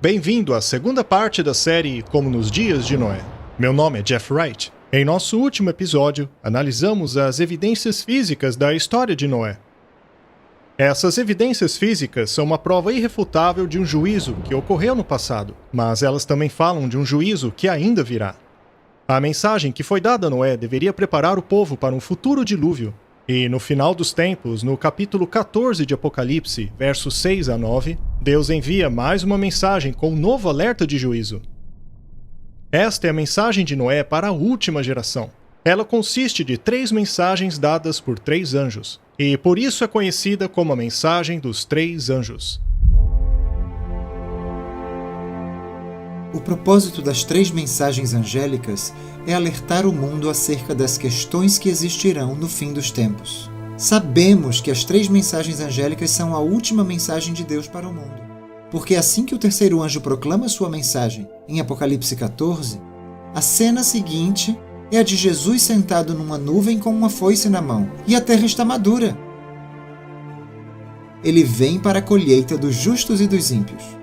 Bem-vindo à segunda parte da série Como nos Dias de Noé. Meu nome é Jeff Wright. Em nosso último episódio, analisamos as evidências físicas da história de Noé. Essas evidências físicas são uma prova irrefutável de um juízo que ocorreu no passado, mas elas também falam de um juízo que ainda virá. A mensagem que foi dada a Noé deveria preparar o povo para um futuro dilúvio. E no final dos tempos, no capítulo 14 de Apocalipse, versos 6 a 9, Deus envia mais uma mensagem com um novo alerta de juízo. Esta é a mensagem de Noé para a última geração. Ela consiste de 3 mensagens dadas por 3 anjos, e por isso é conhecida como a mensagem dos 3 anjos. O propósito das 3 mensagens angélicas é alertar o mundo acerca das questões que existirão no fim dos tempos. Sabemos que as 3 mensagens angélicas são a última mensagem de Deus para o mundo, porque assim que o terceiro anjo proclama sua mensagem, em Apocalipse 14, a cena seguinte é a de Jesus sentado numa nuvem com uma foice na mão, e a terra está madura. Ele vem para a colheita dos justos e dos ímpios.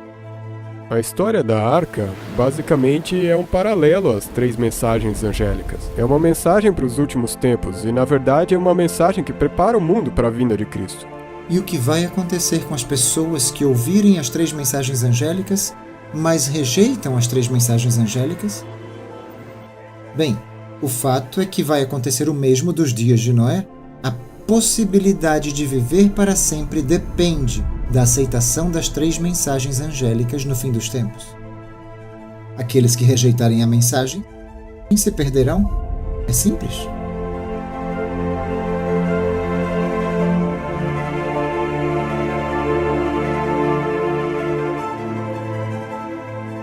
A história da Arca, basicamente, é um paralelo às 3 mensagens angélicas. É uma mensagem para os últimos tempos e, na verdade, é uma mensagem que prepara o mundo para a vinda de Cristo. E o que vai acontecer com as pessoas que ouvirem as 3 mensagens angélicas, mas rejeitam as 3 mensagens angélicas? Bem, o fato é que vai acontecer o mesmo dos dias de Noé. A possibilidade de viver para sempre depende da aceitação das 3 mensagens angélicas no fim dos tempos. Aqueles que rejeitarem a mensagem se perderão. É simples.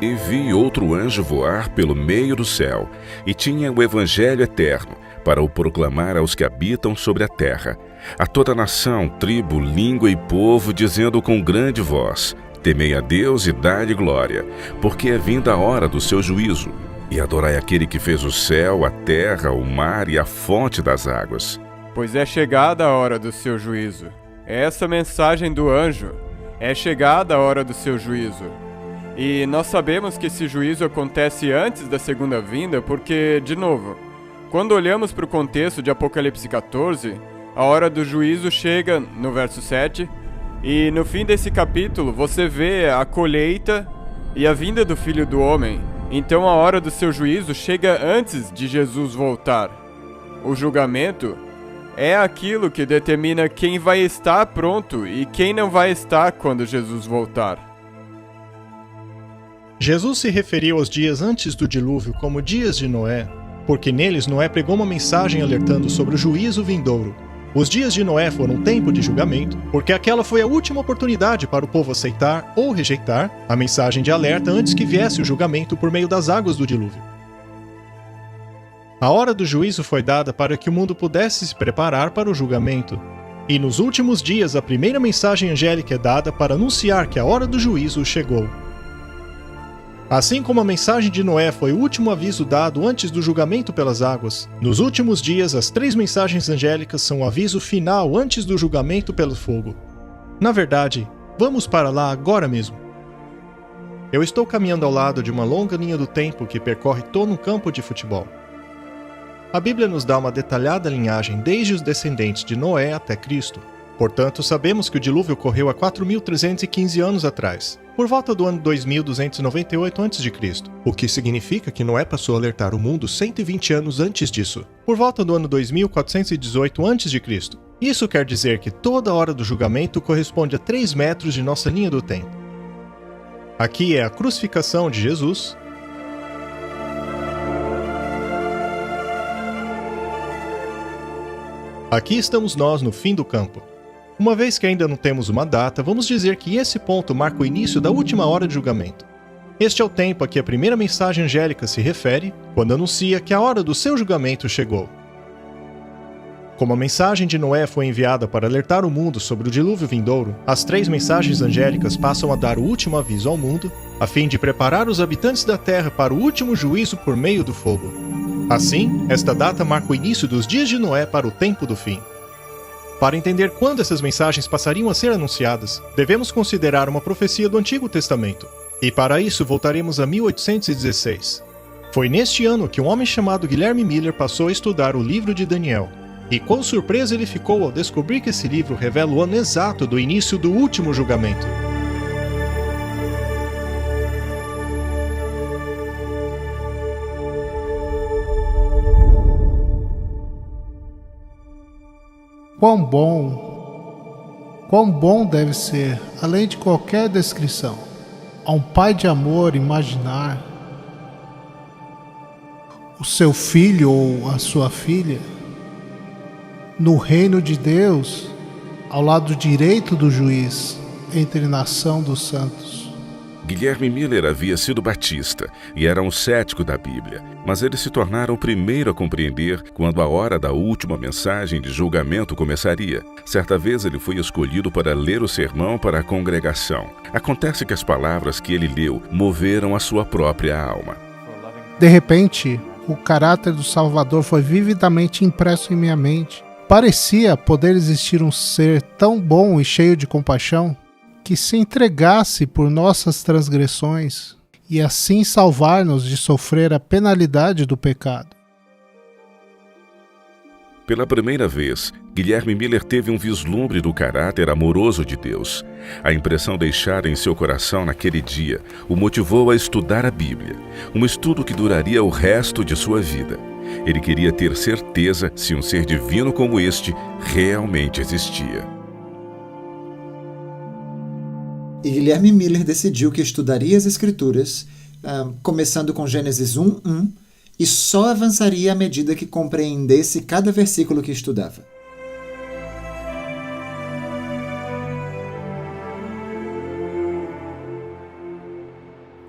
E vi outro anjo voar pelo meio do céu, e tinha o evangelho eterno, para o proclamar aos que habitam sobre a terra, a toda nação, tribo, língua e povo, dizendo com grande voz: temei a Deus e dai-lhe glória, porque é vinda a hora do seu juízo, e adorai aquele que fez o céu, a terra, o mar e a fonte das águas. Pois é chegada a hora do seu juízo. Essa mensagem do anjo. É chegada a hora do seu juízo. E nós sabemos que esse juízo acontece antes da segunda vinda porque, de novo, quando olhamos para o contexto de Apocalipse 14, a hora do juízo chega no verso 7, e no fim desse capítulo você vê a colheita e a vinda do Filho do Homem. Então a hora do seu juízo chega antes de Jesus voltar. O julgamento é aquilo que determina quem vai estar pronto e quem não vai estar quando Jesus voltar. Jesus se referiu aos dias antes do dilúvio como dias de Noé, porque neles Noé pregou uma mensagem alertando sobre o juízo vindouro. Os dias de Noé foram um tempo de julgamento, porque aquela foi a última oportunidade para o povo aceitar ou rejeitar a mensagem de alerta antes que viesse o julgamento por meio das águas do dilúvio. A hora do juízo foi dada para que o mundo pudesse se preparar para o julgamento. E nos últimos dias a primeira mensagem angélica é dada para anunciar que a hora do juízo chegou. Assim como a mensagem de Noé foi o último aviso dado antes do julgamento pelas águas, nos últimos dias as 3 mensagens angélicas são o aviso final antes do julgamento pelo fogo. Na verdade, vamos para lá agora mesmo. Eu estou caminhando ao lado de uma longa linha do tempo que percorre todo um campo de futebol. A Bíblia nos dá uma detalhada linhagem desde os descendentes de Noé até Cristo. Portanto, sabemos que o dilúvio ocorreu há 4.315 anos atrás, por volta do ano 2298 a.C., o que significa que Noé passou a alertar o mundo 120 anos antes disso, por volta do ano 2418 a.C. Isso quer dizer que toda a hora do julgamento corresponde a 3 metros de nossa linha do tempo. Aqui é a crucificação de Jesus. Aqui estamos nós no fim do campo. Uma vez que ainda não temos uma data, vamos dizer que esse ponto marca o início da última hora de julgamento. Este é o tempo a que a primeira mensagem angélica se refere, quando anuncia que a hora do seu julgamento chegou. Como a mensagem de Noé foi enviada para alertar o mundo sobre o dilúvio vindouro, as 3 mensagens angélicas passam a dar o último aviso ao mundo, a fim de preparar os habitantes da Terra para o último juízo por meio do fogo. Assim, esta data marca o início dos dias de Noé para o tempo do fim. Para entender quando essas mensagens passariam a ser anunciadas, devemos considerar uma profecia do Antigo Testamento. E para isso voltaremos a 1816. Foi neste ano que um homem chamado Guilherme Miller passou a estudar o livro de Daniel. E quão surpreso ele ficou ao descobrir que esse livro revela o ano exato do início do último julgamento. Quão bom deve ser, além de qualquer descrição, a um pai de amor imaginar o seu filho ou a sua filha no reino de Deus, ao lado direito do juiz, entre nação dos santos. Guilherme Miller havia sido batista e era um cético da Bíblia, mas ele se tornara o primeiro a compreender quando a hora da última mensagem de julgamento começaria. Certa vez ele foi escolhido para ler o sermão para a congregação. Acontece que as palavras que ele leu moveram a sua própria alma. De repente, o caráter do Salvador foi vividamente impresso em minha mente. Parecia poder existir um ser tão bom e cheio de compaixão que se entregasse por nossas transgressões e assim salvar-nos de sofrer a penalidade do pecado. Pela primeira vez, Guilherme Miller teve um vislumbre do caráter amoroso de Deus. A impressão deixada em seu coração naquele dia o motivou a estudar a Bíblia, um estudo que duraria o resto de sua vida. Ele queria ter certeza se um ser divino como este realmente existia. E Guilherme Miller decidiu que estudaria as Escrituras, começando com Gênesis 1:1, e só avançaria à medida que compreendesse cada versículo que estudava.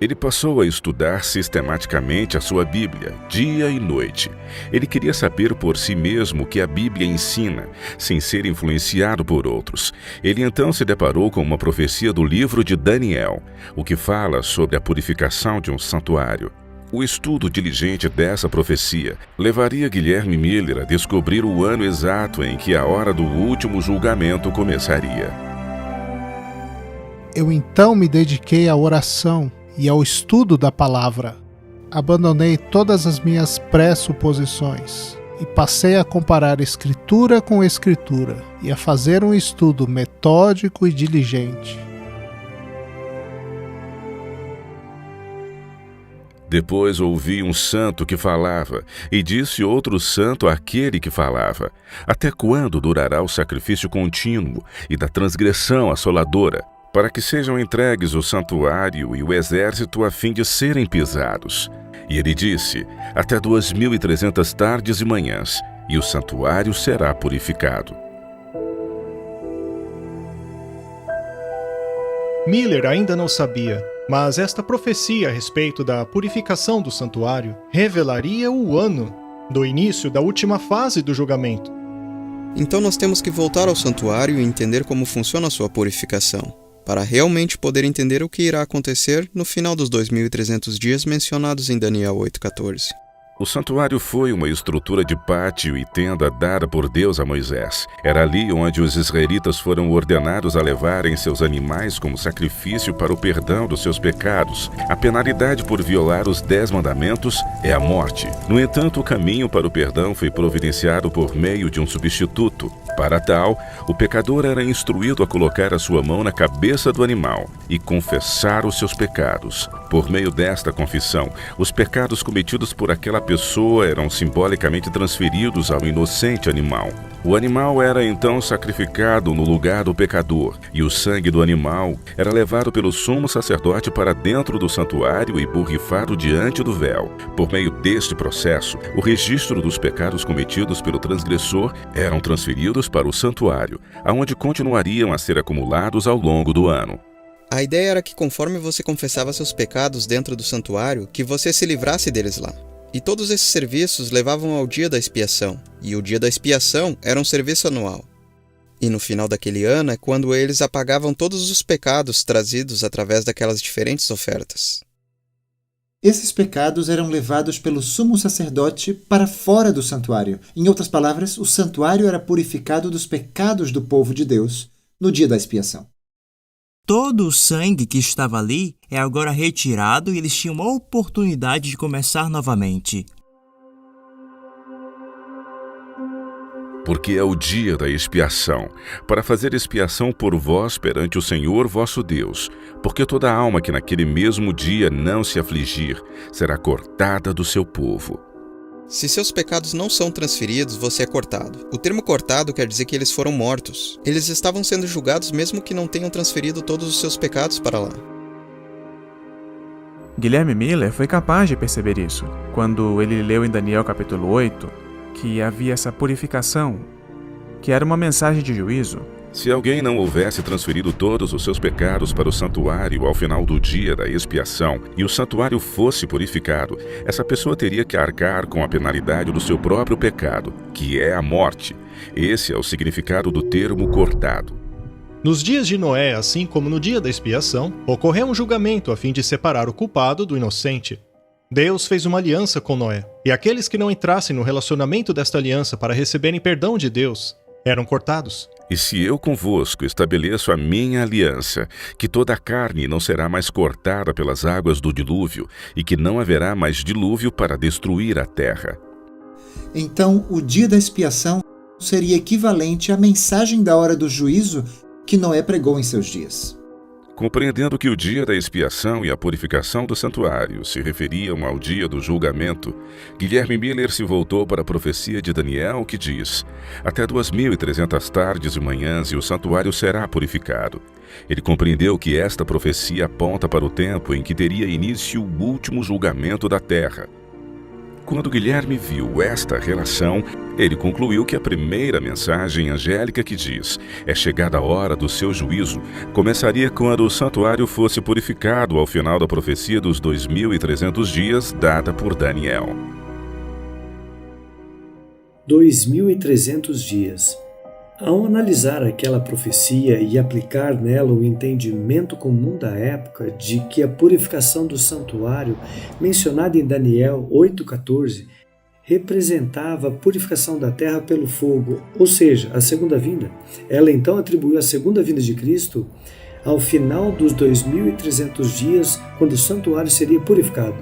Ele passou a estudar sistematicamente a sua Bíblia, dia e noite. Ele queria saber por si mesmo o que a Bíblia ensina, sem ser influenciado por outros. Ele então se deparou com uma profecia do livro de Daniel, o que fala sobre a purificação de um santuário. O estudo diligente dessa profecia levaria Guilherme Miller a descobrir o ano exato em que a hora do último julgamento começaria. Eu então me dediquei à oração e ao estudo da palavra. Abandonei todas as minhas pressuposições e passei a comparar escritura com escritura e a fazer um estudo metódico e diligente. Depois ouvi um santo que falava, e disse outro santo àquele que falava: até quando durará o sacrifício contínuo e da transgressão assoladora, para que sejam entregues o santuário e o exército a fim de serem pisados? E ele disse: até 2.300 tardes e manhãs, e o santuário será purificado. Miller ainda não sabia, mas esta profecia a respeito da purificação do santuário revelaria o ano do início da última fase do julgamento. Então nós temos que voltar ao santuário e entender como funciona a sua purificação, para realmente poder entender o que irá acontecer no final dos 2.300 dias mencionados em Daniel 8,14. O santuário foi uma estrutura de pátio e tenda dada por Deus a Moisés. Era ali onde os israelitas foram ordenados a levarem seus animais como sacrifício para o perdão dos seus pecados. A penalidade por violar os 10 mandamentos é a morte. No entanto, o caminho para o perdão foi providenciado por meio de um substituto. Para tal, o pecador era instruído a colocar a sua mão na cabeça do animal e confessar os seus pecados. Por meio desta confissão, os pecados cometidos por aquela pessoa eram simbolicamente transferidos ao inocente animal. O animal era então sacrificado no lugar do pecador, e o sangue do animal era levado pelo sumo sacerdote para dentro do santuário e borrifado diante do véu. Por meio deste processo, o registro dos pecados cometidos pelo transgressor eram transferidos para o santuário, aonde continuariam a ser acumulados ao longo do ano. A ideia era que conforme você confessava seus pecados dentro do santuário, que você se livrasse deles lá. E todos esses serviços levavam ao dia da expiação, e o dia da expiação era um serviço anual. E no final daquele ano é quando eles apagavam todos os pecados trazidos através daquelas diferentes ofertas. Esses pecados eram levados pelo sumo sacerdote para fora do santuário. Em outras palavras, o santuário era purificado dos pecados do povo de Deus no dia da expiação. Todo o sangue que estava ali é agora retirado e eles tinham a oportunidade de começar novamente. Porque é o dia da expiação, para fazer expiação por vós perante o Senhor vosso Deus, porque toda alma que naquele mesmo dia não se afligir, será cortada do seu povo. Se seus pecados não são transferidos, você é cortado. O termo cortado quer dizer que eles foram mortos. Eles estavam sendo julgados mesmo que não tenham transferido todos os seus pecados para lá. Guilherme Miller foi capaz de perceber isso, quando ele leu em Daniel capítulo 8, que havia essa purificação, que era uma mensagem de juízo. Se alguém não houvesse transferido todos os seus pecados para o santuário ao final do dia da expiação e o santuário fosse purificado, essa pessoa teria que arcar com a penalidade do seu próprio pecado, que é a morte. Esse é o significado do termo cortado. Nos dias de Noé, assim como no dia da expiação, ocorreu um julgamento a fim de separar o culpado do inocente. Deus fez uma aliança com Noé, e aqueles que não entrassem no relacionamento desta aliança para receberem perdão de Deus eram cortados. E se eu convosco estabeleço a minha aliança, que toda a carne não será mais cortada pelas águas do dilúvio, e que não haverá mais dilúvio para destruir a terra. Então, o dia da expiação seria equivalente à mensagem da hora do juízo que Noé pregou em seus dias. Compreendendo que o dia da expiação e a purificação do santuário se referiam ao dia do julgamento, Guilherme Miller se voltou para a profecia de Daniel, que diz: até 2.300 tardes e manhãs e o santuário será purificado. Ele compreendeu que esta profecia aponta para o tempo em que teria início o último julgamento da terra. Quando Guilherme viu esta relação, ele concluiu que a primeira mensagem angélica que diz é chegada a hora do seu juízo, começaria quando o santuário fosse purificado ao final da profecia dos 2.300 dias dada por Daniel. 2.300 dias. Ao analisar aquela profecia e aplicar nela o entendimento comum da época de que a purificação do santuário, mencionada em Daniel 8,14, representava a purificação da terra pelo fogo, ou seja, a segunda vinda, ela então atribuiu a segunda vinda de Cristo ao final dos 2.300 dias, quando o santuário seria purificado.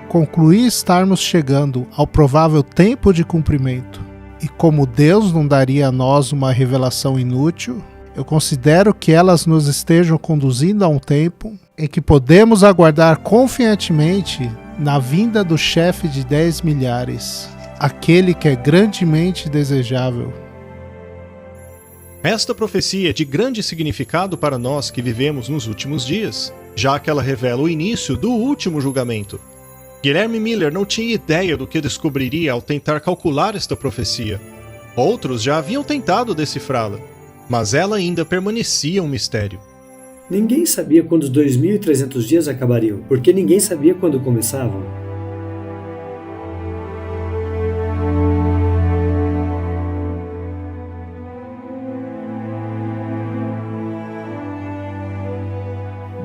Concluí estarmos chegando ao provável tempo de cumprimento. E como Deus não daria a nós uma revelação inútil, eu considero que elas nos estejam conduzindo a um tempo em que podemos aguardar confiantemente na vinda do chefe de 10 milhares, aquele que é grandemente desejável. Esta profecia é de grande significado para nós que vivemos nos últimos dias, já que ela revela o início do último julgamento. Guilherme Miller não tinha ideia do que descobriria ao tentar calcular esta profecia. Outros já haviam tentado decifrá-la, mas ela ainda permanecia um mistério. Ninguém sabia quando os 2.300 dias acabariam, porque ninguém sabia quando começavam.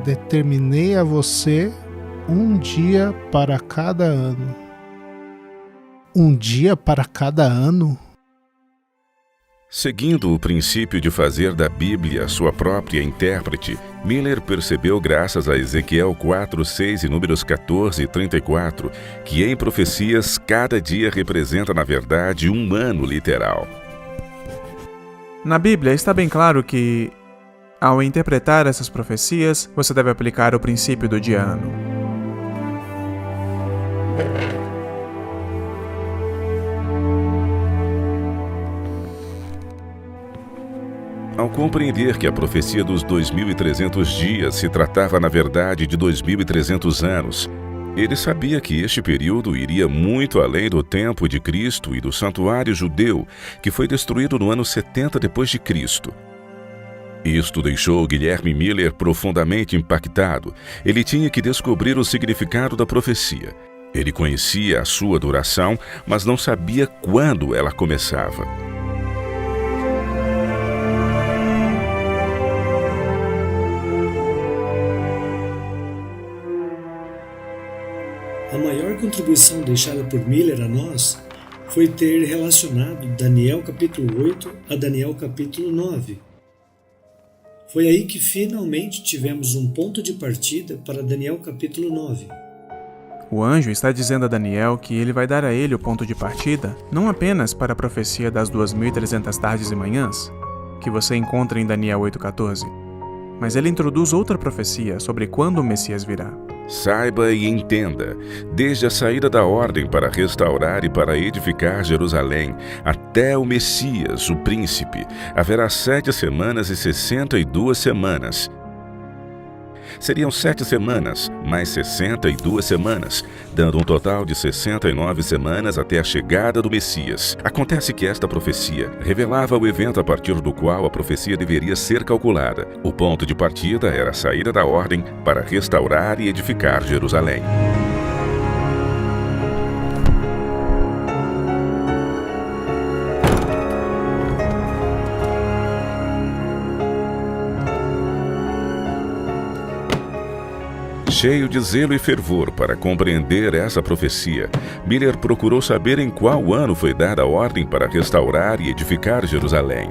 Determinei a você um dia para cada ano. Um dia para cada ano? Seguindo o princípio de fazer da Bíblia sua própria intérprete, Miller percebeu, graças a Ezequiel 4:6 e Números 14 e 34, que em profecias cada dia representa, na verdade, um ano literal. Na Bíblia está bem claro que, ao interpretar essas profecias, você deve aplicar o princípio do dia-ano. Ao compreender que a profecia dos 2.300 dias se tratava, na verdade, de 2.300 anos, ele sabia que este período iria muito além do tempo de Cristo e do santuário judeu, que foi destruído no ano 70 depois de Cristo. Isto deixou Guilherme Miller profundamente impactado. Ele tinha que descobrir o significado da profecia. Ele conhecia a sua duração, mas não sabia quando ela começava. A maior contribuição deixada por Miller a nós foi ter relacionado Daniel capítulo 8 a Daniel capítulo 9. Foi aí que finalmente tivemos um ponto de partida para Daniel capítulo 9. O anjo está dizendo a Daniel que ele vai dar a ele o ponto de partida, não apenas para a profecia das 2.300 tardes e manhãs, que você encontra em Daniel 8,14, mas ele introduz outra profecia sobre quando o Messias virá. Saiba e entenda, desde a saída da ordem para restaurar e para edificar Jerusalém, até o Messias, o príncipe, haverá 7 semanas e 62 semanas. Seriam 7 semanas, mais 62 semanas, dando um total de 69 semanas até a chegada do Messias. Acontece que esta profecia revelava o evento a partir do qual a profecia deveria ser calculada. O ponto de partida era a saída da ordem para restaurar e edificar Jerusalém. Cheio de zelo e fervor para compreender essa profecia, Miller procurou saber em qual ano foi dada a ordem para restaurar e edificar Jerusalém.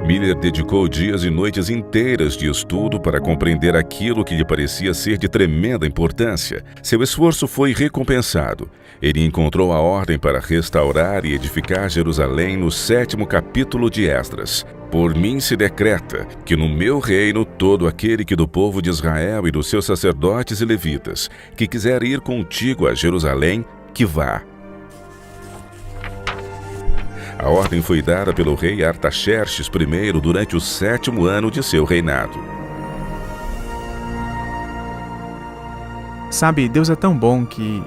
Miller dedicou dias e noites inteiras de estudo para compreender aquilo que lhe parecia ser de tremenda importância. Seu esforço foi recompensado. Ele encontrou a ordem para restaurar e edificar Jerusalém no 7º capítulo de Esdras. Por mim se decreta que no meu reino todo aquele que do povo de Israel e dos seus sacerdotes e levitas, que quiser ir contigo a Jerusalém, que vá. A ordem foi dada pelo rei Artaxerxes I durante o 7º ano de seu reinado. Sabe, Deus é tão bom que,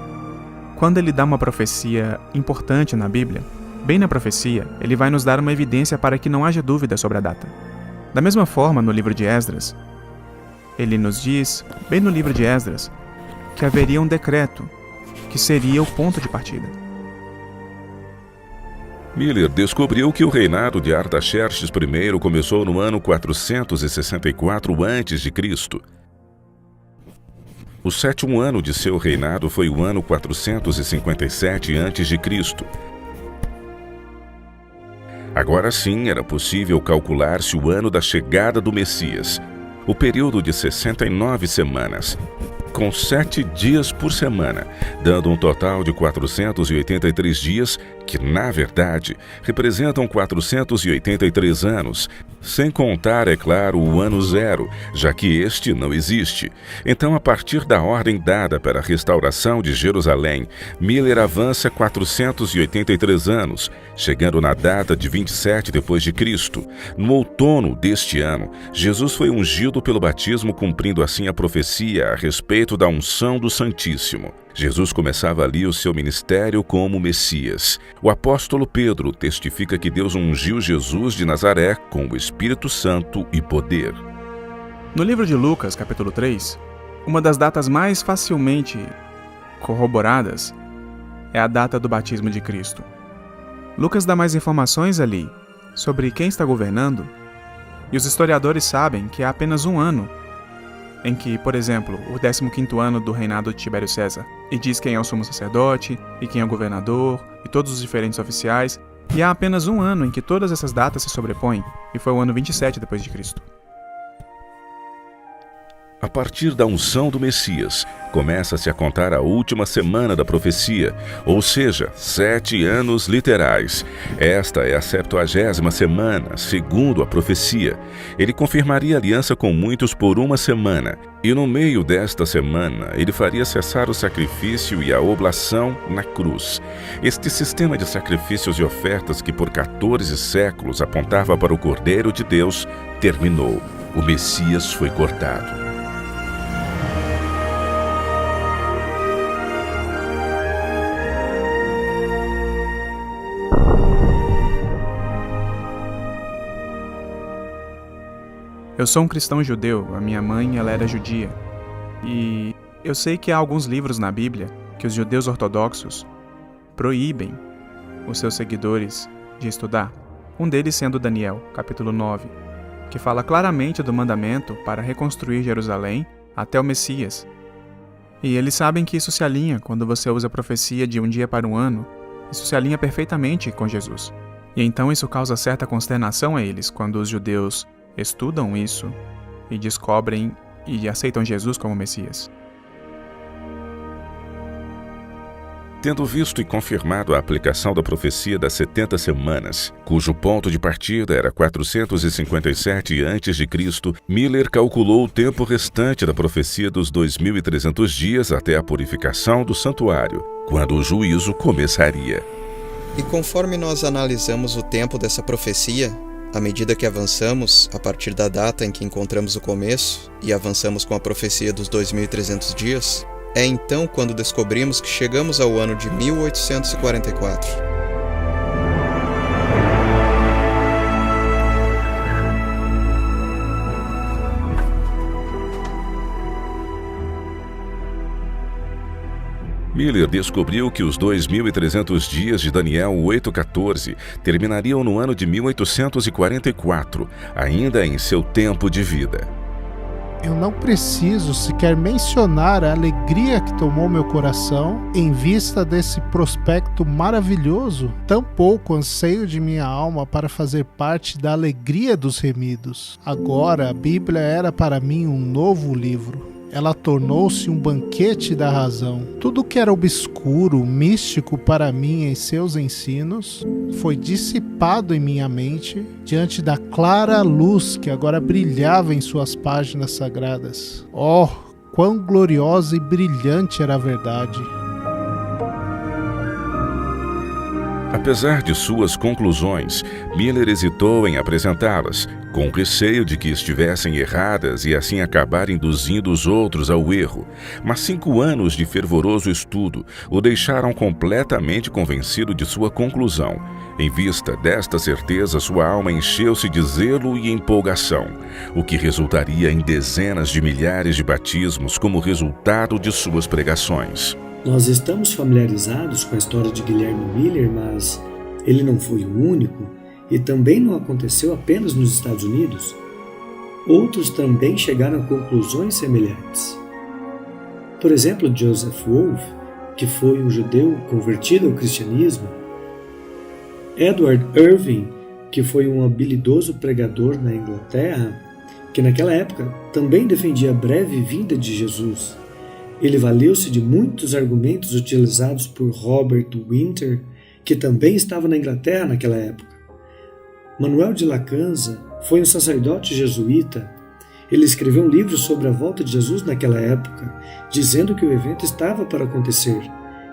quando Ele dá uma profecia importante na Bíblia, bem na profecia, Ele vai nos dar uma evidência para que não haja dúvida sobre a data. Da mesma forma, no livro de Esdras, Ele nos diz, bem no livro de Esdras, que haveria um decreto, que seria o ponto de partida. Miller descobriu que o reinado de Artaxerxes I começou no ano 464 a.C. O 7º ano de seu reinado foi o ano 457 a.C. Agora sim era possível calcular-se o ano da chegada do Messias, o período de 69 semanas, com 7 dias por semana, dando um total de 483 dias, que, na verdade, representam 483 anos, sem contar, é claro, o ano zero, já que este não existe. Então, a partir da ordem dada para a restauração de Jerusalém, Miller avança 483 anos, chegando na data de 27 depois de Cristo. No outono deste ano, Jesus foi ungido pelo batismo, cumprindo assim a profecia a respeito da unção do Santíssimo. Jesus começava ali o seu ministério como Messias. O apóstolo Pedro testifica que Deus ungiu Jesus de Nazaré com o Espírito Santo e poder. No livro de Lucas, capítulo 3, uma das datas mais facilmente corroboradas é a data do batismo de Cristo. Lucas dá mais informações ali sobre quem está governando, e os historiadores sabem que há apenas um ano em que, por exemplo, o 15º ano do reinado de Tibério César, e diz quem é o sumo sacerdote, e quem é o governador, e todos os diferentes oficiais, e há apenas um ano em que todas essas datas se sobrepõem, e foi o ano 27 depois de Cristo. A partir da unção do Messias, começa-se a contar a última semana da profecia, ou seja, 7 anos literais. Esta é a 70ª semana, segundo a profecia. Ele confirmaria aliança com muitos por 1 semana, e no meio desta semana, ele faria cessar o sacrifício e a oblação na cruz. Este sistema de sacrifícios e ofertas que por 14 séculos apontava para o Cordeiro de Deus, terminou. O Messias foi cortado. Eu sou um cristão judeu, a minha mãe ela era judia. E eu sei que há alguns livros na Bíblia que os judeus ortodoxos proíbem os seus seguidores de estudar. Um deles sendo Daniel, capítulo 9, que fala claramente do mandamento para reconstruir Jerusalém até o Messias. E eles sabem que isso se alinha quando você usa a profecia de um dia para um ano, isso se alinha perfeitamente com Jesus. E então isso causa certa consternação a eles quando os judeus estudam isso e descobrem e aceitam Jesus como Messias. Tendo visto e confirmado a aplicação da profecia das 70 semanas, cujo ponto de partida era 457 a.C., Miller calculou o tempo restante da profecia dos 2.300 dias até a purificação do santuário, quando o juízo começaria. E conforme nós analisamos o tempo dessa profecia, à medida que avançamos, a partir da data em que encontramos o começo, e avançamos com a profecia dos 2.300 dias, é então quando descobrimos que chegamos ao ano de 1844. Miller descobriu que os 2.300 dias de Daniel 8,14 terminariam no ano de 1844, ainda em seu tempo de vida. Eu não preciso sequer mencionar a alegria que tomou meu coração em vista desse prospecto maravilhoso, tampouco anseio de minha alma para fazer parte da alegria dos remidos. Agora a Bíblia era para mim um novo livro. Ela tornou-se um banquete da razão. Tudo que era obscuro, místico para mim em seus ensinos, foi dissipado em minha mente diante da clara luz que agora brilhava em suas páginas sagradas. Oh, quão gloriosa e brilhante era a verdade! Apesar de suas conclusões, Miller hesitou em apresentá-las, com receio de que estivessem erradas e assim acabar induzindo os outros ao erro. Mas 5 anos de fervoroso estudo o deixaram completamente convencido de sua conclusão. Em vista desta certeza, sua alma encheu-se de zelo e empolgação, o que resultaria em dezenas de milhares de batismos como resultado de suas pregações. Nós estamos familiarizados com a história de Guilherme Miller, mas ele não foi o único e também não aconteceu apenas nos Estados Unidos. Outros também chegaram a conclusões semelhantes. Por exemplo, Joseph Wolff, que foi um judeu convertido ao cristianismo, Edward Irving, que foi um habilidoso pregador na Inglaterra, que naquela época também defendia a breve vinda de Jesus. Ele valeu-se de muitos argumentos utilizados por Robert Winter, que também estava na Inglaterra naquela época. Manuel de Lacanza foi um sacerdote jesuíta. Ele escreveu um livro sobre a volta de Jesus naquela época, dizendo que o evento estava para acontecer.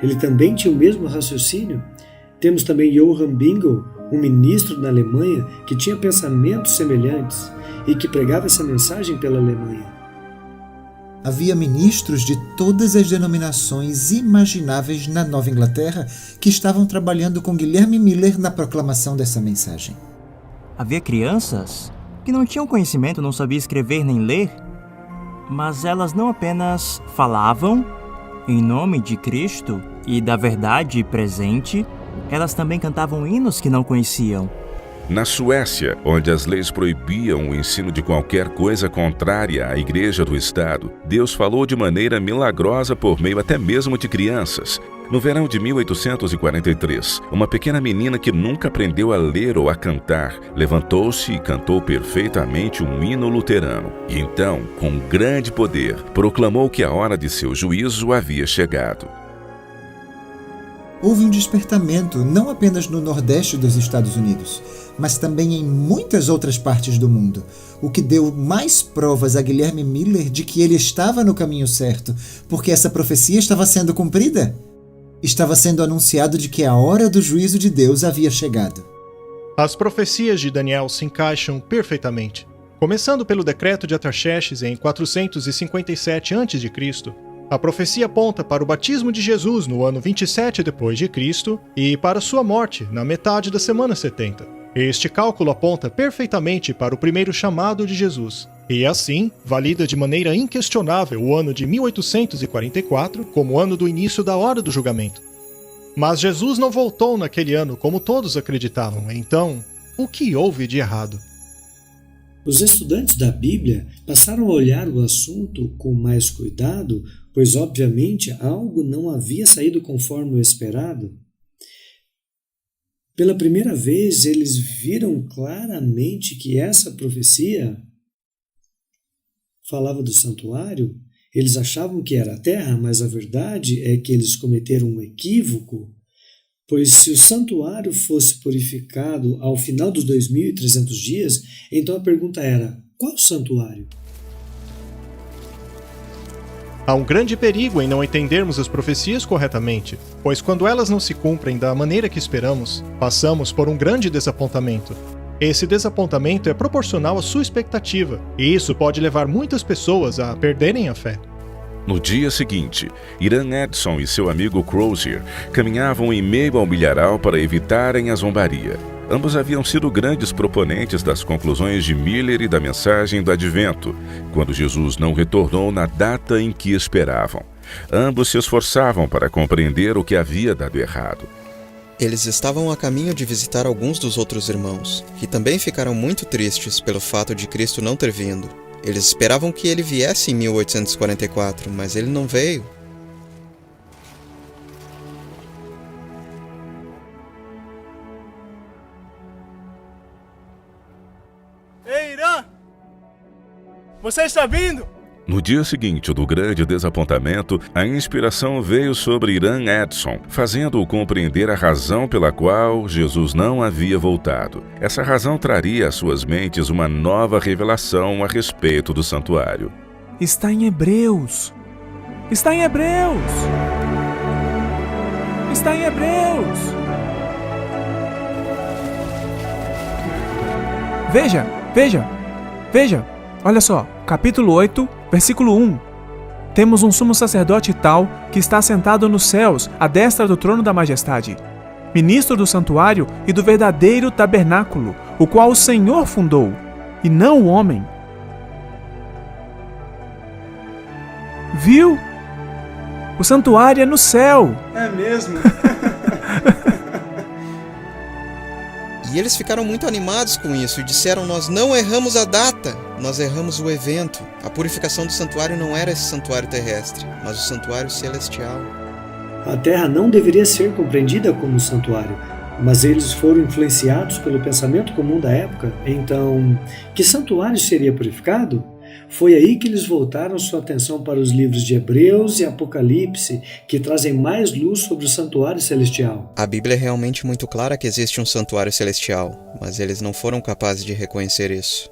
Ele também tinha o mesmo raciocínio. Temos também Johann Bingel, um ministro na Alemanha que tinha pensamentos semelhantes e que pregava essa mensagem pela Alemanha. Havia ministros de todas as denominações imagináveis na Nova Inglaterra que estavam trabalhando com Guilherme Miller na proclamação dessa mensagem. Havia crianças que não tinham conhecimento, não sabiam escrever nem ler, mas elas não apenas falavam em nome de Cristo e da verdade presente, elas também cantavam hinos que não conheciam. Na Suécia, onde as leis proibiam o ensino de qualquer coisa contrária à Igreja do Estado, Deus falou de maneira milagrosa por meio até mesmo de crianças. No verão de 1843, uma pequena menina que nunca aprendeu a ler ou a cantar levantou-se e cantou perfeitamente um hino luterano. E então, com grande poder, proclamou que a hora de seu juízo havia chegado. Houve um despertamento não apenas no Nordeste dos Estados Unidos, mas também em muitas outras partes do mundo, o que deu mais provas a Guilherme Miller de que ele estava no caminho certo, porque essa profecia estava sendo cumprida. Estava sendo anunciado de que a hora do juízo de Deus havia chegado. As profecias de Daniel se encaixam perfeitamente. Começando pelo decreto de Artaxerxes em 457 a.C., a profecia aponta para o batismo de Jesus no ano 27 depois de Cristo e para sua morte na metade da semana 70. Este cálculo aponta perfeitamente para o primeiro chamado de Jesus, e assim valida de maneira inquestionável o ano de 1844 como ano do início da hora do julgamento. Mas Jesus não voltou naquele ano como todos acreditavam, então, o que houve de errado? Os estudantes da Bíblia passaram a olhar o assunto com mais cuidado, pois obviamente algo não havia saído conforme o esperado. Pela primeira vez, eles viram claramente que essa profecia falava do santuário. Eles achavam que era a terra, mas a verdade é que eles cometeram um equívoco, pois se o santuário fosse purificado ao final dos 2.300 dias, então a pergunta era: qual santuário? Há um grande perigo em não entendermos as profecias corretamente, pois quando elas não se cumprem da maneira que esperamos, passamos por um grande desapontamento. Esse desapontamento é proporcional à sua expectativa, e isso pode levar muitas pessoas a perderem a fé. No dia seguinte, Iran Edson e seu amigo Crozier caminhavam em meio ao milharal para evitarem a zombaria. Ambos haviam sido grandes proponentes das conclusões de Miller e da mensagem do Advento, quando Jesus não retornou na data em que esperavam. Ambos se esforçavam para compreender o que havia dado errado. Eles estavam a caminho de visitar alguns dos outros irmãos, que também ficaram muito tristes pelo fato de Cristo não ter vindo. Eles esperavam que ele viesse em 1844, mas ele não veio. Ei, Irã! Você está vindo? No dia seguinte do grande desapontamento, a inspiração veio sobre Iran Edson, fazendo-o compreender a razão pela qual Jesus não havia voltado. Essa razão traria às suas mentes uma nova revelação a respeito do santuário. Está em Hebreus! Está em Hebreus! Está em Hebreus! Veja! Olha só, capítulo 8, versículo 1. Temos um sumo sacerdote tal que está sentado nos céus, à destra do trono da majestade, ministro do santuário e do verdadeiro tabernáculo, o qual o Senhor fundou, e não o homem. Viu? O santuário é no céu. É mesmo? E eles ficaram muito animados com isso e disseram: nós não erramos a data, nós erramos o evento. A purificação do santuário não era esse santuário terrestre, mas o santuário celestial. A terra não deveria ser compreendida como santuário, mas eles foram influenciados pelo pensamento comum da época. Então, que santuário seria purificado? Foi aí que eles voltaram sua atenção para os livros de Hebreus e Apocalipse, que trazem mais luz sobre o santuário celestial. A Bíblia é realmente muito clara que existe um santuário celestial, mas eles não foram capazes de reconhecer isso.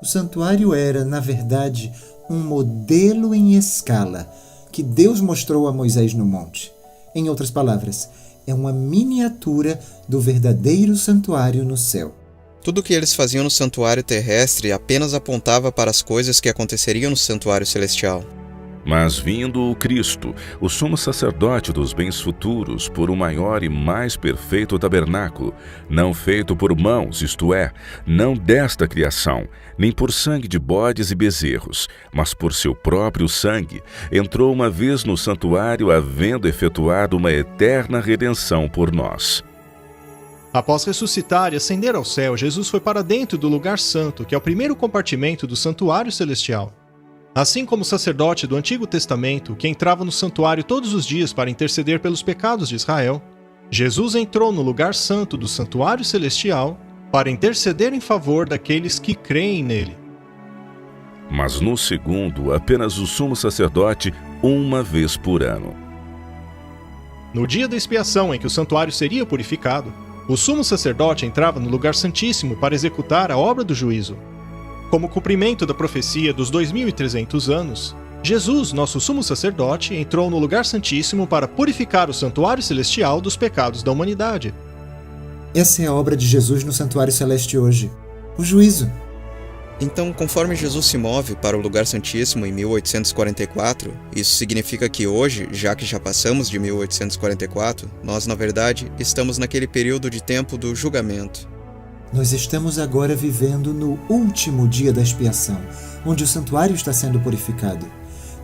O santuário era, na verdade, um modelo em escala que Deus mostrou a Moisés no monte. Em outras palavras, é uma miniatura do verdadeiro santuário no céu. Tudo o que eles faziam no santuário terrestre apenas apontava para as coisas que aconteceriam no santuário celestial. Mas vindo o Cristo, o sumo sacerdote dos bens futuros, por um maior e mais perfeito tabernáculo, não feito por mãos, isto é, não desta criação, nem por sangue de bodes e bezerros, mas por seu próprio sangue, entrou uma vez no santuário, havendo efetuado uma eterna redenção por nós. Após ressuscitar e ascender ao céu, Jesus foi para dentro do lugar santo, que é o primeiro compartimento do santuário celestial. Assim como o sacerdote do Antigo Testamento, que entrava no santuário todos os dias para interceder pelos pecados de Israel, Jesus entrou no lugar santo do santuário celestial para interceder em favor daqueles que creem nele. Mas no segundo, apenas o sumo sacerdote uma vez por ano. No dia da expiação em que o santuário seria purificado, o sumo sacerdote entrava no lugar santíssimo para executar a obra do juízo. Como cumprimento da profecia dos 2300 anos, Jesus, nosso sumo sacerdote, entrou no lugar santíssimo para purificar o santuário celestial dos pecados da humanidade. Essa é a obra de Jesus no santuário celeste hoje, o juízo. Então, conforme Jesus se move para o lugar santíssimo em 1844, isso significa que hoje, já que já passamos de 1844, nós, na verdade, estamos naquele período de tempo do julgamento. Nós estamos agora vivendo no último dia da expiação, onde o santuário está sendo purificado.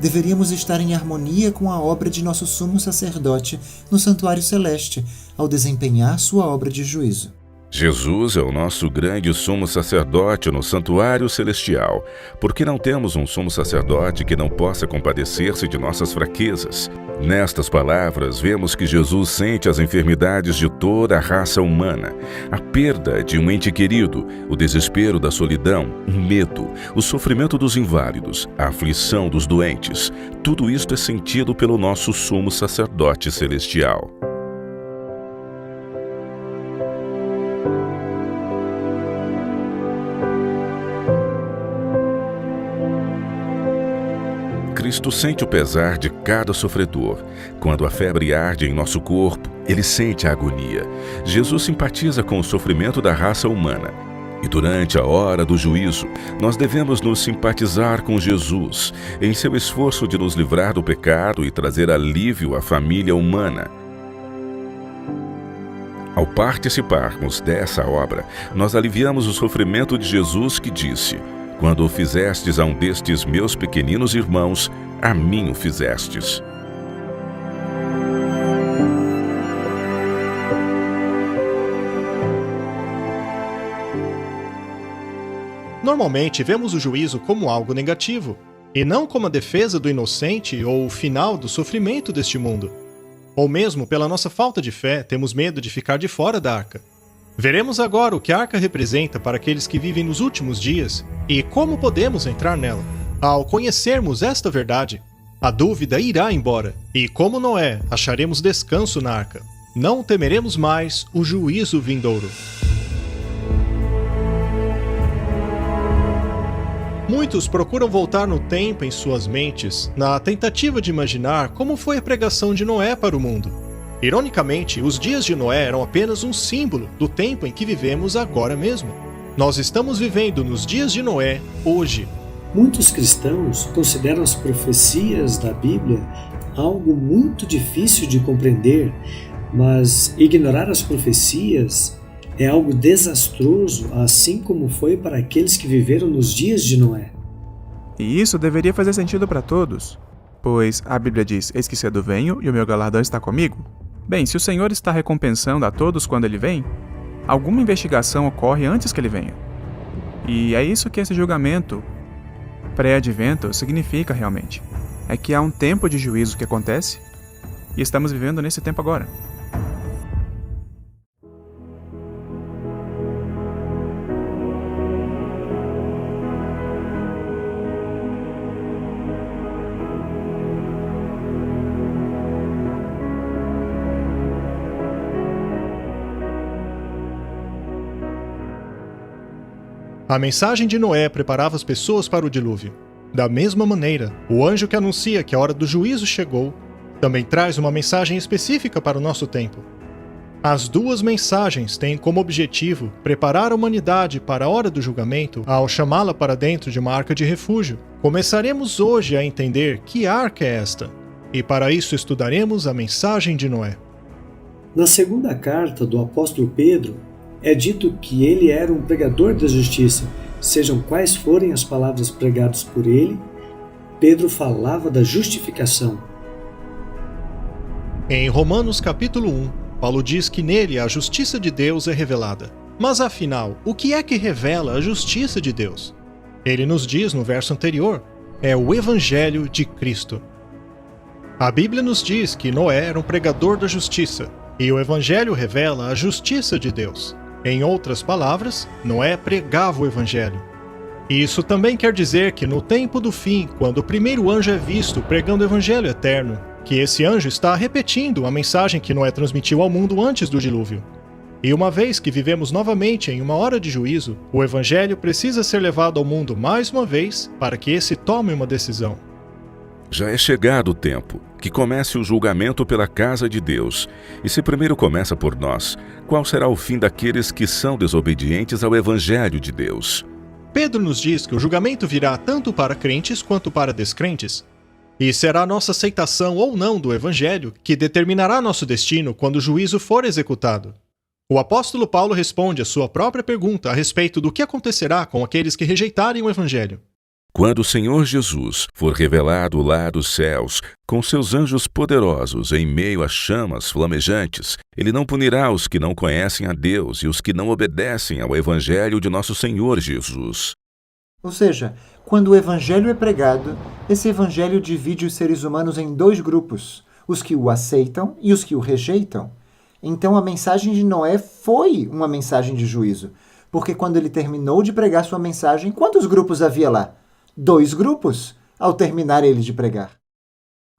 Deveríamos estar em harmonia com a obra de nosso sumo sacerdote no santuário celeste, ao desempenhar sua obra de juízo. Jesus é o nosso grande sumo sacerdote no santuário celestial, porque não temos um sumo sacerdote que não possa compadecer-se de nossas fraquezas. Nestas palavras, vemos que Jesus sente as enfermidades de toda a raça humana, a perda de um ente querido, o desespero da solidão, o medo, o sofrimento dos inválidos, a aflição dos doentes. Tudo isto é sentido pelo nosso sumo sacerdote celestial. Cristo sente o pesar de cada sofredor. Quando a febre arde em nosso corpo, ele sente a agonia. Jesus simpatiza com o sofrimento da raça humana. E durante a hora do juízo, nós devemos nos simpatizar com Jesus, em seu esforço de nos livrar do pecado e trazer alívio à família humana. Ao participarmos dessa obra, nós aliviamos o sofrimento de Jesus que disse: "Quando o fizestes a um destes meus pequeninos irmãos, a mim o fizestes." Normalmente vemos o juízo como algo negativo, e não como a defesa do inocente ou o final do sofrimento deste mundo. Ou mesmo pela nossa falta de fé, temos medo de ficar de fora da arca. Veremos agora o que a arca representa para aqueles que vivem nos últimos dias e como podemos entrar nela. Ao conhecermos esta verdade, a dúvida irá embora e, como Noé, acharemos descanso na arca. Não temeremos mais o juízo vindouro. Muitos procuram voltar no tempo em suas mentes, na tentativa de imaginar como foi a pregação de Noé para o mundo. Ironicamente, os dias de Noé eram apenas um símbolo do tempo em que vivemos agora mesmo. Nós estamos vivendo nos dias de Noé hoje. Muitos cristãos consideram as profecias da Bíblia algo muito difícil de compreender, mas ignorar as profecias é algo desastroso, assim como foi para aqueles que viveram nos dias de Noé. E isso deveria fazer sentido para todos, pois a Bíblia diz: "Eis que cedo venho e o meu galardão está comigo." Bem, se o Senhor está recompensando a todos quando Ele vem, alguma investigação ocorre antes que Ele venha. E é isso que esse julgamento pré-advento significa realmente. É que há um tempo de juízo que acontece e estamos vivendo nesse tempo agora. A mensagem de Noé preparava as pessoas para o dilúvio. Da mesma maneira, o anjo que anuncia que a hora do juízo chegou também traz uma mensagem específica para o nosso tempo. As duas mensagens têm como objetivo preparar a humanidade para a hora do julgamento ao chamá-la para dentro de uma arca de refúgio. Começaremos hoje a entender que arca é esta, e para isso estudaremos a mensagem de Noé. Na segunda carta do apóstolo Pedro, é dito que ele era um pregador da justiça. Sejam quais forem as palavras pregadas por ele, Pedro falava da justificação. Em Romanos capítulo 1, Paulo diz que nele a justiça de Deus é revelada. Mas afinal, o que é que revela a justiça de Deus? Ele nos diz no verso anterior: é o Evangelho de Cristo. A Bíblia nos diz que Noé era um pregador da justiça, e o Evangelho revela a justiça de Deus. Em outras palavras, Noé pregava o Evangelho. E isso também quer dizer que no tempo do fim, quando o primeiro anjo é visto pregando o Evangelho eterno, que esse anjo está repetindo a mensagem que Noé transmitiu ao mundo antes do dilúvio. E uma vez que vivemos novamente em uma hora de juízo, o Evangelho precisa ser levado ao mundo mais uma vez para que esse tome uma decisão. Já é chegado o tempo que comece o julgamento pela casa de Deus. E se primeiro começa por nós, qual será o fim daqueles que são desobedientes ao Evangelho de Deus? Pedro nos diz que o julgamento virá tanto para crentes quanto para descrentes. E será nossa aceitação ou não do Evangelho que determinará nosso destino quando o juízo for executado. O apóstolo Paulo responde a sua própria pergunta a respeito do que acontecerá com aqueles que rejeitarem o Evangelho. Quando o Senhor Jesus for revelado lá dos céus, com seus anjos poderosos em meio a chamas flamejantes, ele não punirá os que não conhecem a Deus e os que não obedecem ao Evangelho de nosso Senhor Jesus. Ou seja, quando o Evangelho é pregado, esse Evangelho divide os seres humanos em dois grupos, os que o aceitam e os que o rejeitam. Então a mensagem de Noé foi uma mensagem de juízo, porque quando ele terminou de pregar sua mensagem, quantos grupos havia lá? 2 grupos, ao terminar ele de pregar.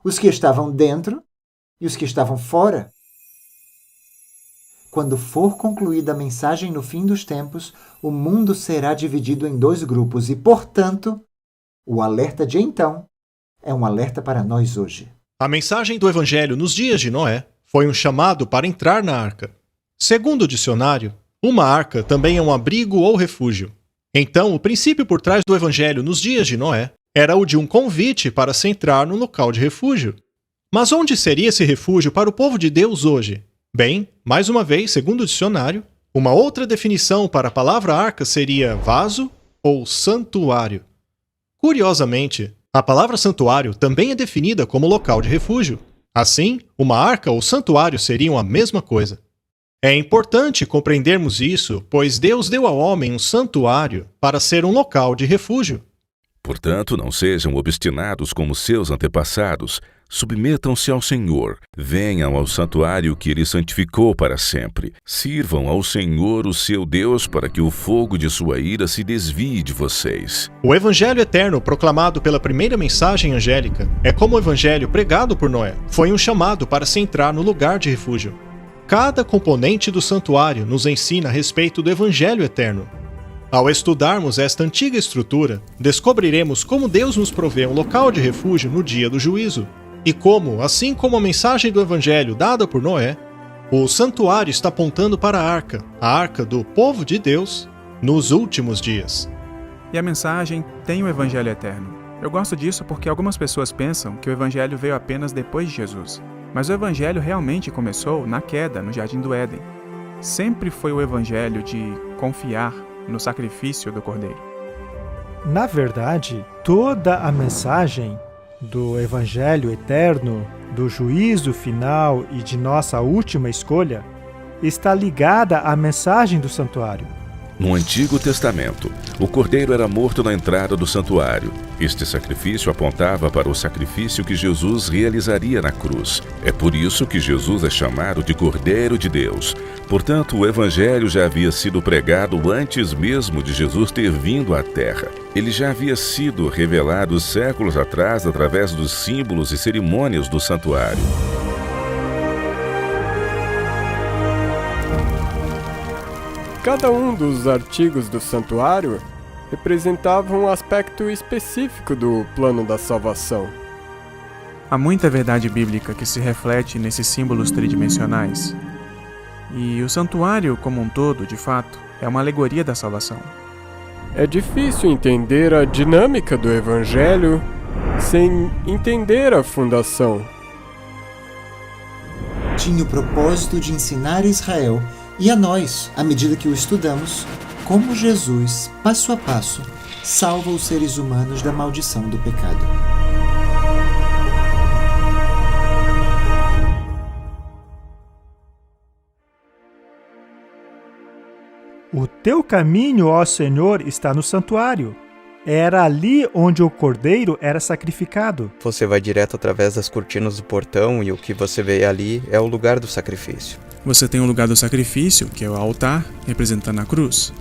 Os que estavam dentro e os que estavam fora. Quando for concluída a mensagem no fim dos tempos, o mundo será dividido em 2 grupos e, portanto, o alerta de então é um alerta para nós hoje. A mensagem do Evangelho nos dias de Noé foi um chamado para entrar na arca. Segundo o dicionário, uma arca também é um abrigo ou refúgio. Então, o princípio por trás do Evangelho nos dias de Noé era o de um convite para se entrar no local de refúgio. Mas onde seria esse refúgio para o povo de Deus hoje? Bem, mais uma vez, segundo o dicionário, uma outra definição para a palavra arca seria vaso ou santuário. Curiosamente, a palavra santuário também é definida como local de refúgio. Assim, uma arca ou santuário seriam a mesma coisa. É importante compreendermos isso, pois Deus deu ao homem um santuário para ser um local de refúgio. Portanto, não sejam obstinados como seus antepassados. Submetam-se ao Senhor. Venham ao santuário que Ele santificou para sempre. Sirvam ao Senhor, o seu Deus, para que o fogo de sua ira se desvie de vocês. O Evangelho eterno proclamado pela primeira mensagem angélica é como o Evangelho pregado por Noé. Foi um chamado para se entrar no lugar de refúgio. Cada componente do santuário nos ensina a respeito do Evangelho eterno. Ao estudarmos esta antiga estrutura, descobriremos como Deus nos provê um local de refúgio no dia do juízo, e como, assim como a mensagem do Evangelho dada por Noé, o santuário está apontando para a arca do povo de Deus, nos últimos dias. E a mensagem tem o Evangelho eterno. Eu gosto disso porque algumas pessoas pensam que o Evangelho veio apenas depois de Jesus. Mas o Evangelho realmente começou na queda, no Jardim do Éden. Sempre foi o Evangelho de confiar no sacrifício do Cordeiro. Na verdade, toda a mensagem do Evangelho eterno, do juízo final e de nossa última escolha está ligada à mensagem do santuário. No Antigo Testamento, o cordeiro era morto na entrada do santuário. Este sacrifício apontava para o sacrifício que Jesus realizaria na cruz. É por isso que Jesus é chamado de Cordeiro de Deus. Portanto, o Evangelho já havia sido pregado antes mesmo de Jesus ter vindo à Terra. Ele já havia sido revelado séculos atrás através dos símbolos e cerimônias do santuário. Cada um dos artigos do santuário representava um aspecto específico do plano da salvação. Há muita verdade bíblica que se reflete nesses símbolos tridimensionais. E o santuário, como um todo, de fato, é uma alegoria da salvação. É difícil entender a dinâmica do Evangelho sem entender a fundação. Tinha o propósito de ensinar a Israel e a nós, à medida que o estudamos, como Jesus, passo a passo, salva os seres humanos da maldição do pecado. O teu caminho, ó Senhor, está no santuário. era ali onde o cordeiro era sacrificado. Você vai direto através das cortinas do portão e o que você vê ali é o lugar do sacrifício. Você tem o lugar do sacrifício, que é o altar, representando a cruz.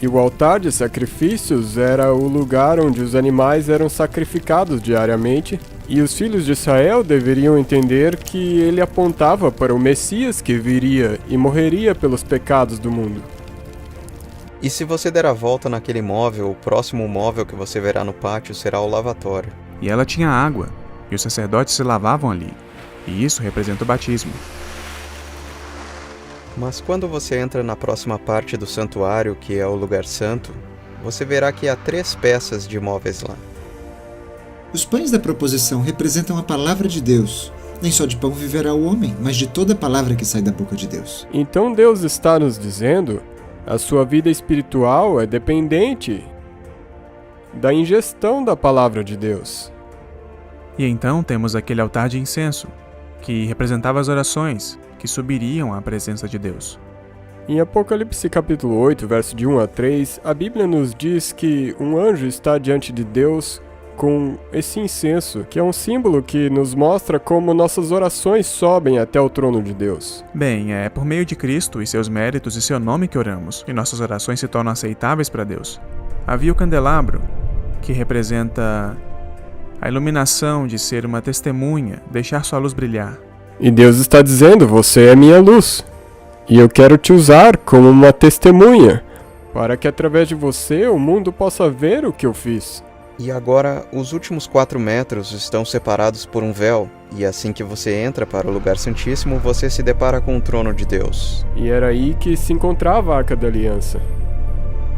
E o altar de sacrifícios era o lugar onde os animais eram sacrificados diariamente, e os filhos de Israel deveriam entender que ele apontava para o Messias que viria e morreria pelos pecados do mundo. E se você der a volta naquele móvel, o próximo móvel que você verá no pátio será o lavatório. E ela tinha água, e os sacerdotes se lavavam ali. E isso representa o batismo. Mas quando você entra na próxima parte do santuário, que é o lugar santo, você verá que há 3 peças de móveis lá. Os pães da proposição representam a palavra de Deus. Nem só de pão viverá o homem, mas de toda palavra que sai da boca de Deus. Então Deus está nos dizendo: a sua vida espiritual é dependente da ingestão da palavra de Deus. E então temos aquele altar de incenso, que representava as orações que subiriam à presença de Deus. Em Apocalipse capítulo 8, verso de 1 a 3, a Bíblia nos diz que um anjo está diante de Deus com esse incenso, que é um símbolo que nos mostra como nossas orações sobem até o trono de Deus. Bem, é por meio de Cristo e seus méritos e seu nome que oramos, e nossas orações se tornam aceitáveis para Deus. Havia o candelabro, que representa a iluminação de ser uma testemunha, deixar sua luz brilhar. E Deus está dizendo: você é minha luz, e eu quero te usar como uma testemunha, para que através de você o mundo possa ver o que eu fiz. E agora, os últimos 4 metros estão separados por um véu, e assim que você entra para o lugar santíssimo, você se depara com o trono de Deus. E era aí que se encontrava a Arca da Aliança.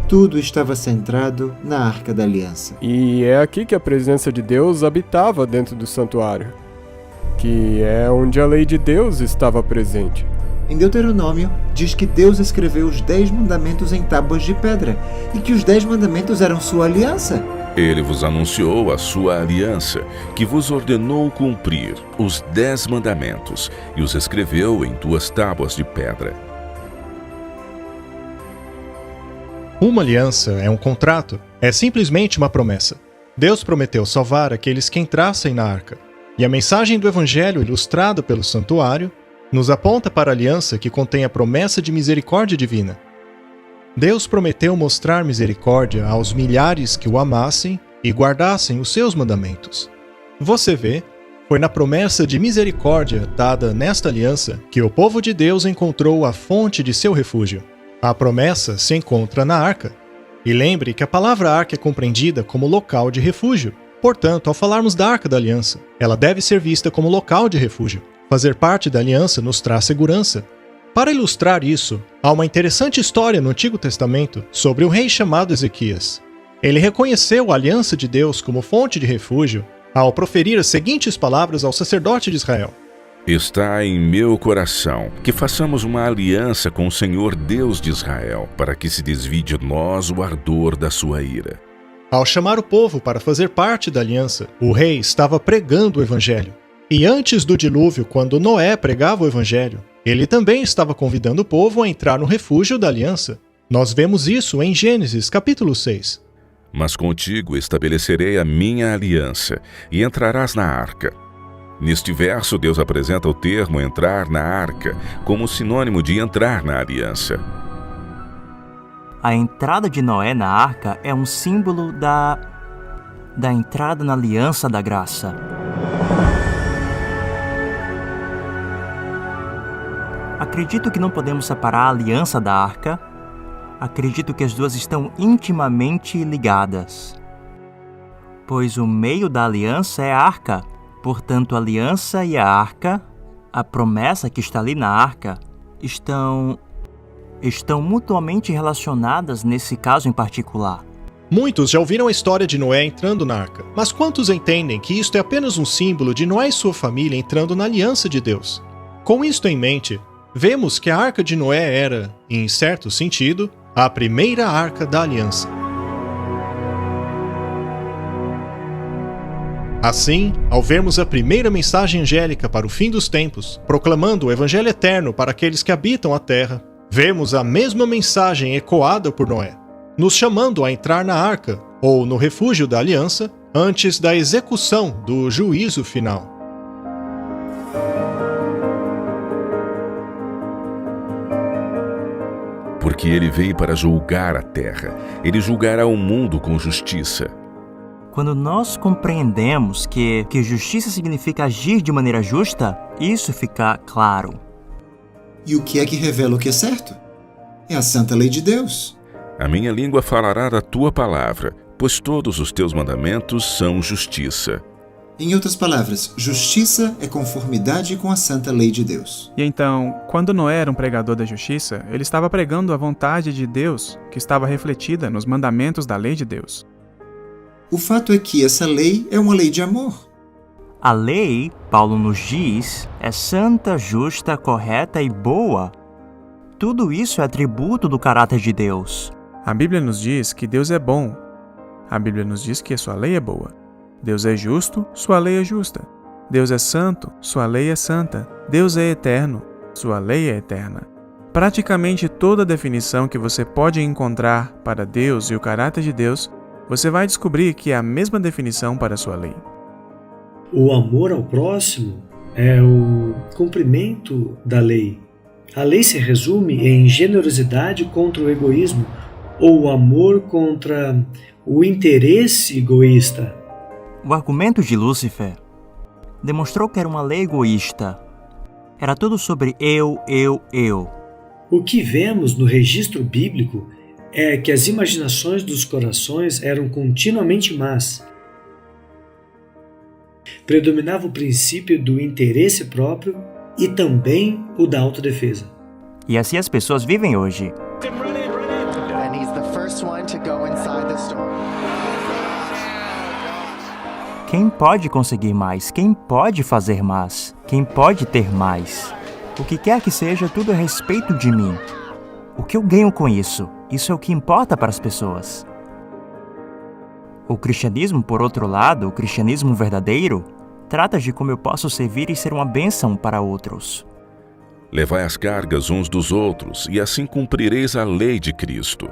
Tudo estava centrado na Arca da Aliança. E é aqui que a presença de Deus habitava dentro do santuário, que é onde a lei de Deus estava presente. Em Deuteronômio, diz que Deus escreveu os 10 mandamentos em tábuas de pedra, e que os 10 mandamentos eram sua aliança. Ele vos anunciou a sua aliança, que vos ordenou cumprir os 10 mandamentos, e os escreveu em 2 tábuas de pedra. Uma aliança é um contrato, é simplesmente uma promessa. Deus prometeu salvar aqueles que entrassem na arca. E a mensagem do Evangelho, ilustrada pelo santuário, nos aponta para a aliança que contém a promessa de misericórdia divina. Deus prometeu mostrar misericórdia aos milhares que o amassem e guardassem os seus mandamentos. Você vê, foi na promessa de misericórdia dada nesta aliança que o povo de Deus encontrou a fonte de seu refúgio. A promessa se encontra na arca. E lembre que a palavra arca é compreendida como local de refúgio. Portanto, ao falarmos da Arca da Aliança, ela deve ser vista como local de refúgio. Fazer parte da aliança nos traz segurança. Para ilustrar isso, há uma interessante história no Antigo Testamento sobre um rei chamado Ezequias. Ele reconheceu a aliança de Deus como fonte de refúgio ao proferir as seguintes palavras ao sacerdote de Israel: Está em meu coração que façamos uma aliança com o Senhor Deus de Israel, para que se desvie de nós o ardor da sua ira. Ao chamar o povo para fazer parte da aliança, o rei estava pregando o Evangelho. E antes do dilúvio, quando Noé pregava o Evangelho, ele também estava convidando o povo a entrar no refúgio da aliança. Nós vemos isso em Gênesis, capítulo 6. Mas contigo estabelecerei a minha aliança, e entrarás na arca. Neste verso, Deus apresenta o termo entrar na arca como sinônimo de entrar na aliança. A entrada de Noé na arca é um símbolo da entrada na aliança da graça. Acredito que não podemos separar a aliança da arca. Acredito que as duas estão intimamente ligadas. Pois o meio da aliança é a arca. Portanto, a aliança e a arca, a promessa que está ali na arca, estão mutuamente relacionadas nesse caso em particular. Muitos já ouviram a história de Noé entrando na arca, mas quantos entendem que isto é apenas um símbolo de Noé e sua família entrando na aliança de Deus? Com isto em mente, vemos que a arca de Noé era, em certo sentido, a primeira arca da aliança. Assim, ao vermos a primeira mensagem angélica para o fim dos tempos, proclamando o Evangelho eterno para aqueles que habitam a terra, vemos a mesma mensagem ecoada por Noé, nos chamando a entrar na arca ou no refúgio da aliança, antes da execução do juízo final. Porque ele veio para julgar a terra. Ele julgará o mundo com justiça. Quando nós compreendemos que justiça significa agir de maneira justa, isso fica claro. E o que é que revela o que é certo? É a santa lei de Deus. A minha língua falará da tua palavra, pois todos os teus mandamentos são justiça. Em outras palavras, justiça é conformidade com a santa lei de Deus. E então, quando Noé era um pregador da justiça, ele estava pregando a vontade de Deus, que estava refletida nos mandamentos da lei de Deus. O fato é que essa lei é uma lei de amor. A lei, Paulo nos diz, é santa, justa, correta e boa. Tudo isso é atributo do caráter de Deus. A Bíblia nos diz que Deus é bom. A Bíblia nos diz que a sua lei é boa. Deus é justo, sua lei é justa. Deus é santo, sua lei é santa. Deus é eterno, sua lei é eterna. Praticamente toda definição que você pode encontrar para Deus e o caráter de Deus, você vai descobrir que é a mesma definição para a sua lei. O amor ao próximo é o cumprimento da lei. A lei se resume em generosidade contra o egoísmo ou o amor contra o interesse egoísta. O argumento de Lúcifer demonstrou que era uma lei egoísta. Era tudo sobre eu. O que vemos no registro bíblico é que as imaginações dos corações eram continuamente más. Predominava o princípio do interesse próprio e também o da autodefesa. E assim as pessoas vivem hoje. Quem pode conseguir mais? Quem pode fazer mais? Quem pode ter mais? O que quer que seja, tudo a respeito de mim. O que eu ganho com isso? Isso é o que importa para as pessoas. O cristianismo, por outro lado, o cristianismo verdadeiro, trata de como eu posso servir e ser uma bênção para outros. Levai as cargas uns dos outros, e assim cumprireis a lei de Cristo.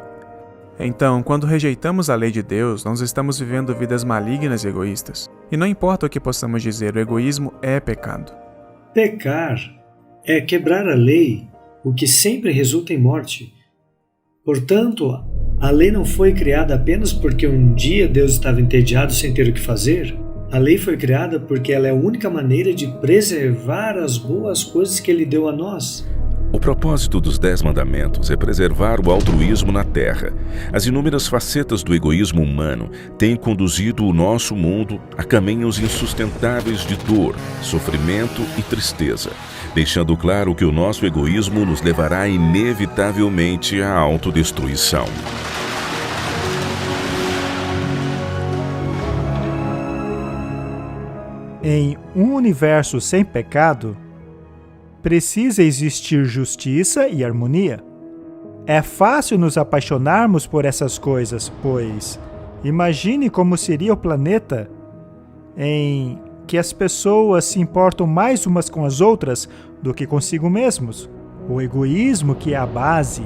Então, quando rejeitamos a lei de Deus, nós estamos vivendo vidas malignas e egoístas. E não importa o que possamos dizer, o egoísmo é pecado. Pecar é quebrar a lei, o que sempre resulta em morte. Portanto, a lei não foi criada apenas porque um dia Deus estava entediado sem ter o que fazer. A lei foi criada porque ela é a única maneira de preservar as boas coisas que Ele deu a nós. O propósito dos 10 mandamentos é preservar o altruísmo na terra. As inúmeras facetas do egoísmo humano têm conduzido o nosso mundo a caminhos insustentáveis de dor, sofrimento e tristeza, deixando claro que o nosso egoísmo nos levará inevitavelmente à autodestruição. Em um universo sem pecado, precisa existir justiça e harmonia. É fácil nos apaixonarmos por essas coisas, pois imagine como seria o planeta em que as pessoas se importam mais umas com as outras do que consigo mesmos. O egoísmo, que é a base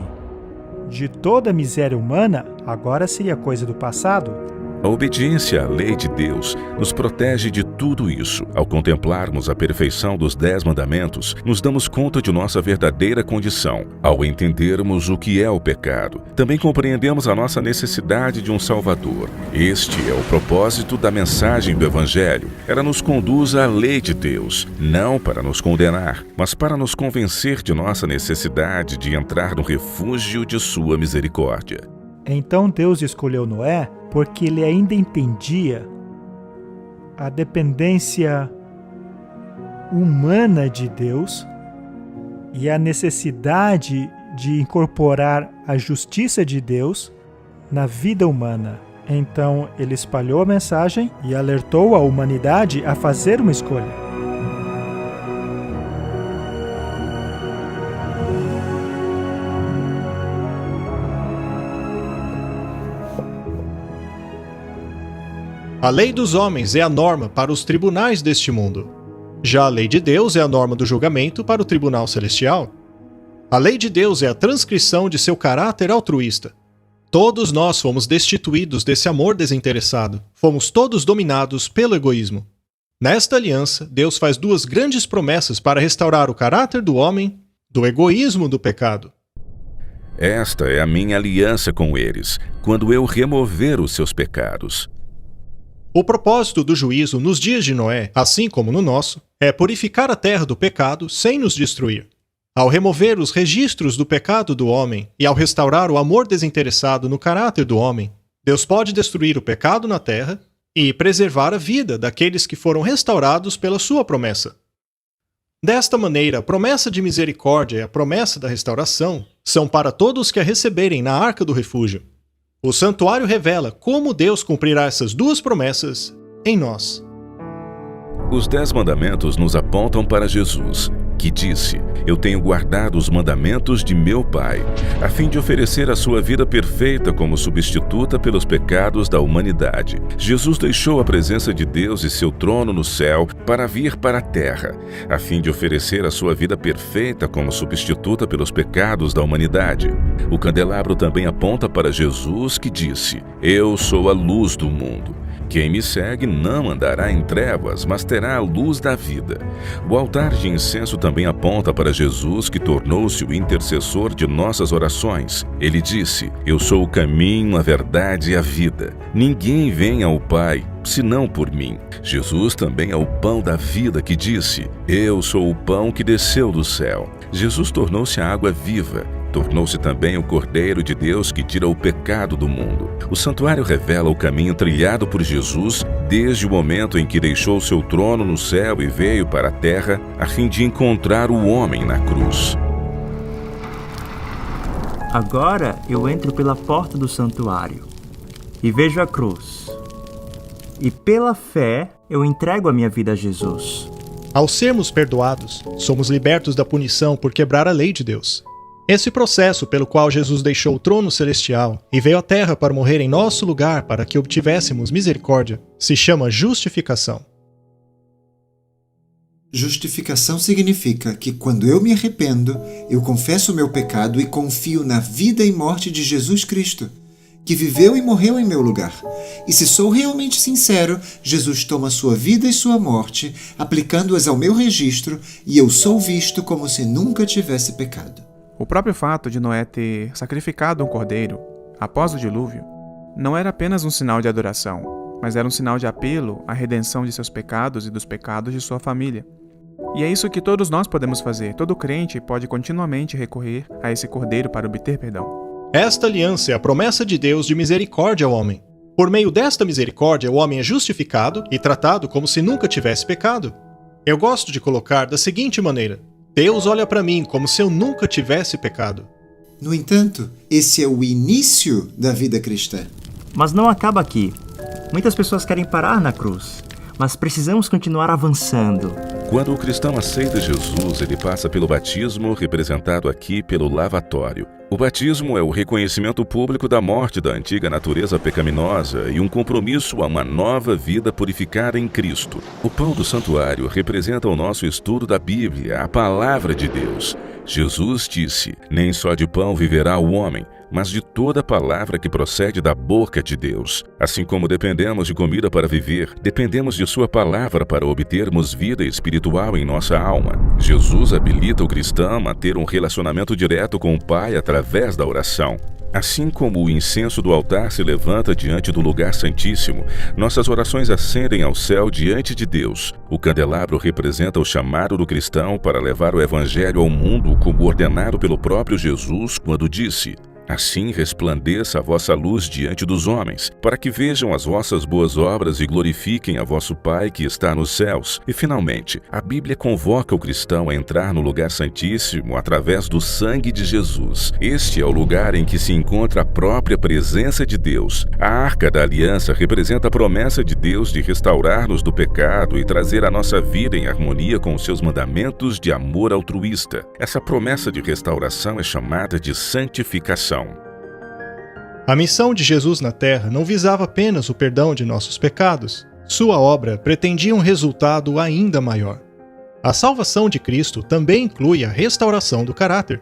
de toda a miséria humana, agora seria coisa do passado. A obediência à lei de Deus nos protege de tudo isso. Ao contemplarmos a perfeição dos 10 mandamentos, nos damos conta de nossa verdadeira condição. Ao entendermos o que é o pecado, também compreendemos a nossa necessidade de um Salvador. Este é o propósito da mensagem do Evangelho. Ela nos conduz à lei de Deus, não para nos condenar, mas para nos convencer de nossa necessidade de entrar no refúgio de sua misericórdia. Então Deus escolheu Noé porque ele ainda entendia a dependência humana de Deus e a necessidade de incorporar a justiça de Deus na vida humana. Então ele espalhou a mensagem e alertou a humanidade a fazer uma escolha. A lei dos homens é a norma para os tribunais deste mundo. Já a lei de Deus é a norma do julgamento para o tribunal celestial. A lei de Deus é a transcrição de seu caráter altruísta. Todos nós fomos destituídos desse amor desinteressado. Fomos todos dominados pelo egoísmo. Nesta aliança, Deus faz duas grandes promessas para restaurar o caráter do homem do egoísmo do pecado. Esta é a minha aliança com eles, quando eu remover os seus pecados. O propósito do juízo nos dias de Noé, assim como no nosso, é purificar a terra do pecado sem nos destruir. Ao remover os registros do pecado do homem e ao restaurar o amor desinteressado no caráter do homem, Deus pode destruir o pecado na terra e preservar a vida daqueles que foram restaurados pela sua promessa. Desta maneira, a promessa de misericórdia e a promessa da restauração são para todos que a receberem na arca do refúgio. O santuário revela como Deus cumprirá essas duas promessas em nós. Os 10 mandamentos nos apontam para Jesus, que disse: Eu tenho guardado os mandamentos de meu Pai, a fim de oferecer a sua vida perfeita como substituta pelos pecados da humanidade. Jesus deixou a presença de Deus e seu trono no céu para vir para a terra, a fim de oferecer a sua vida perfeita como substituta pelos pecados da humanidade. O candelabro também aponta para Jesus, que disse: Eu sou a luz do mundo. Quem me segue não andará em trevas, mas terá a luz da vida. O altar de incenso também aponta para Jesus, que tornou-se o intercessor de nossas orações. Ele disse: Eu sou o caminho, a verdade e a vida. Ninguém vem ao Pai senão por mim. Jesus também é o pão da vida, que disse: Eu sou o pão que desceu do céu. Jesus tornou-se a água viva. Tornou-se também o Cordeiro de Deus que tira o pecado do mundo. O santuário revela o caminho trilhado por Jesus desde o momento em que deixou seu trono no céu e veio para a terra a fim de encontrar o homem na cruz. Agora eu entro pela porta do santuário e vejo a cruz. E pela fé eu entrego a minha vida a Jesus. Ao sermos perdoados, somos libertos da punição por quebrar a lei de Deus. Esse processo pelo qual Jesus deixou o trono celestial e veio à terra para morrer em nosso lugar para que obtivéssemos misericórdia, se chama justificação. Justificação significa que quando eu me arrependo, eu confesso o meu pecado e confio na vida e morte de Jesus Cristo, que viveu e morreu em meu lugar. E se sou realmente sincero, Jesus toma sua vida e sua morte, aplicando-as ao meu registro, e eu sou visto como se nunca tivesse pecado. O próprio fato de Noé ter sacrificado um cordeiro após o dilúvio não era apenas um sinal de adoração, mas era um sinal de apelo à redenção de seus pecados e dos pecados de sua família. E é isso que todos nós podemos fazer. Todo crente pode continuamente recorrer a esse cordeiro para obter perdão. Esta aliança é a promessa de Deus de misericórdia ao homem. Por meio desta misericórdia, o homem é justificado e tratado como se nunca tivesse pecado. Eu gosto de colocar da seguinte maneira: Deus olha para mim como se eu nunca tivesse pecado. No entanto, esse é o início da vida cristã. Mas não acaba aqui. Muitas pessoas querem parar na cruz, mas precisamos continuar avançando. Quando o cristão aceita Jesus, ele passa pelo batismo, representado aqui pelo lavatório. O batismo é o reconhecimento público da morte da antiga natureza pecaminosa e um compromisso a uma nova vida purificada em Cristo. O pão do santuário representa o nosso estudo da Bíblia, a palavra de Deus. Jesus disse: Nem só de pão viverá o homem, mas de toda palavra que procede da boca de Deus. Assim como dependemos de comida para viver, dependemos de sua palavra para obtermos vida espiritual em nossa alma. Jesus habilita o cristão a ter um relacionamento direto com o Pai através da oração. Assim como o incenso do altar se levanta diante do lugar santíssimo, nossas orações ascendem ao céu diante de Deus. O candelabro representa o chamado do cristão para levar o evangelho ao mundo, como ordenado pelo próprio Jesus quando disse: Assim resplandeça a vossa luz diante dos homens, para que vejam as vossas boas obras e glorifiquem a vosso Pai que está nos céus. E finalmente, a Bíblia convoca o cristão a entrar no lugar santíssimo através do sangue de Jesus. Este é o lugar em que se encontra a própria presença de Deus. A Arca da Aliança representa a promessa de Deus de restaurar-nos do pecado e trazer a nossa vida em harmonia com os seus mandamentos de amor altruísta. Essa promessa de restauração é chamada de santificação. A missão de Jesus na Terra não visava apenas o perdão de nossos pecados. Sua obra pretendia um resultado ainda maior. A salvação de Cristo também inclui a restauração do caráter.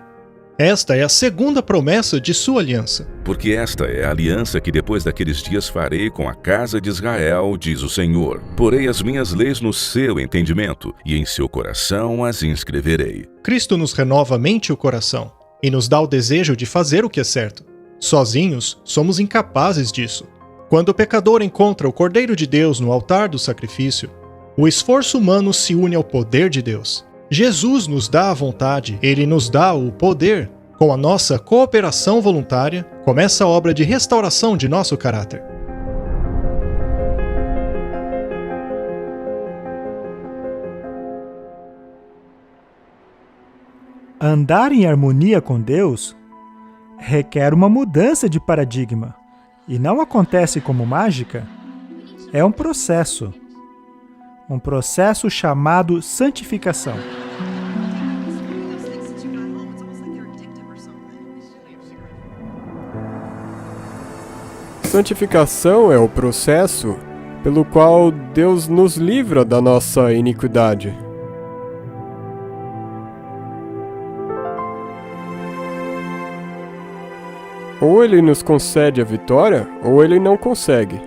Esta é a segunda promessa de sua aliança. Porque esta é a aliança que depois daqueles dias farei com a casa de Israel, diz o Senhor. Porei as minhas leis no seu entendimento, e em seu coração as inscreverei. Cristo nos renova a mente e o coração, e nos dá o desejo de fazer o que é certo. Sozinhos, somos incapazes disso. Quando o pecador encontra o Cordeiro de Deus no altar do sacrifício, o esforço humano se une ao poder de Deus. Jesus nos dá a vontade, Ele nos dá o poder. Com a nossa cooperação voluntária, começa a obra de restauração de nosso caráter. Andar em harmonia com Deus requer uma mudança de paradigma e não acontece como mágica. É um processo chamado santificação. Santificação é o processo pelo qual Deus nos livra da nossa iniquidade. Ou Ele nos concede a vitória, ou Ele não consegue.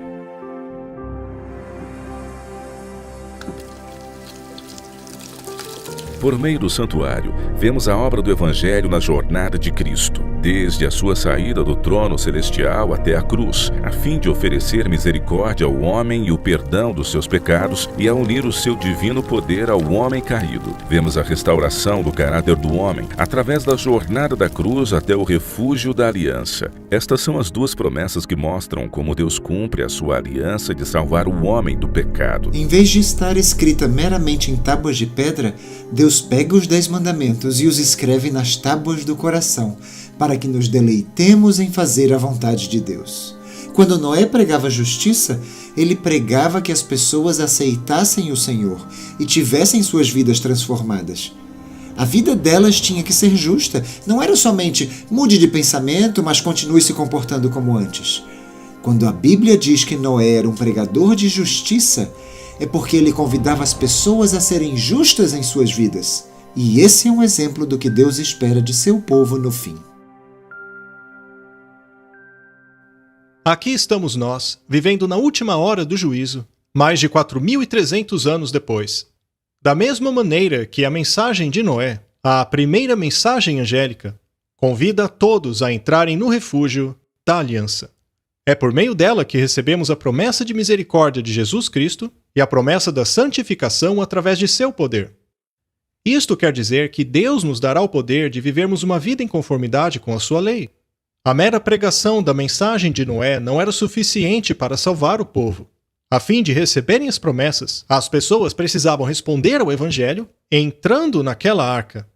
Por meio do santuário, vemos a obra do Evangelho na jornada de Cristo, desde a sua saída do trono celestial até a cruz, a fim de oferecer misericórdia ao homem e o perdão dos seus pecados e a unir o seu divino poder ao homem caído. Vemos a restauração do caráter do homem, através da jornada da cruz até o refúgio da aliança. Estas são as duas promessas que mostram como Deus cumpre a sua aliança de salvar o homem do pecado. Em vez de estar escrita meramente em tábuas de pedra, Deus pega os 10 mandamentos e os escreve nas tábuas do coração, para que nos deleitemos em fazer a vontade de Deus. Quando Noé pregava justiça, ele pregava que as pessoas aceitassem o Senhor e tivessem suas vidas transformadas. A vida delas tinha que ser justa, não era somente mude de pensamento, mas continue se comportando como antes. Quando a Bíblia diz que Noé era um pregador de justiça, é porque ele convidava as pessoas a serem justas em suas vidas. E esse é um exemplo do que Deus espera de seu povo no fim. Aqui estamos nós, vivendo na última hora do juízo, mais de 4.300 anos depois. Da mesma maneira que a mensagem de Noé, a primeira mensagem angélica, convida a todos a entrarem no refúgio da aliança. É por meio dela que recebemos a promessa de misericórdia de Jesus Cristo e a promessa da santificação através de seu poder. Isto quer dizer que Deus nos dará o poder de vivermos uma vida em conformidade com a sua lei. A mera pregação da mensagem de Noé não era suficiente para salvar o povo. A fim de receberem as promessas, as pessoas precisavam responder ao Evangelho entrando naquela arca.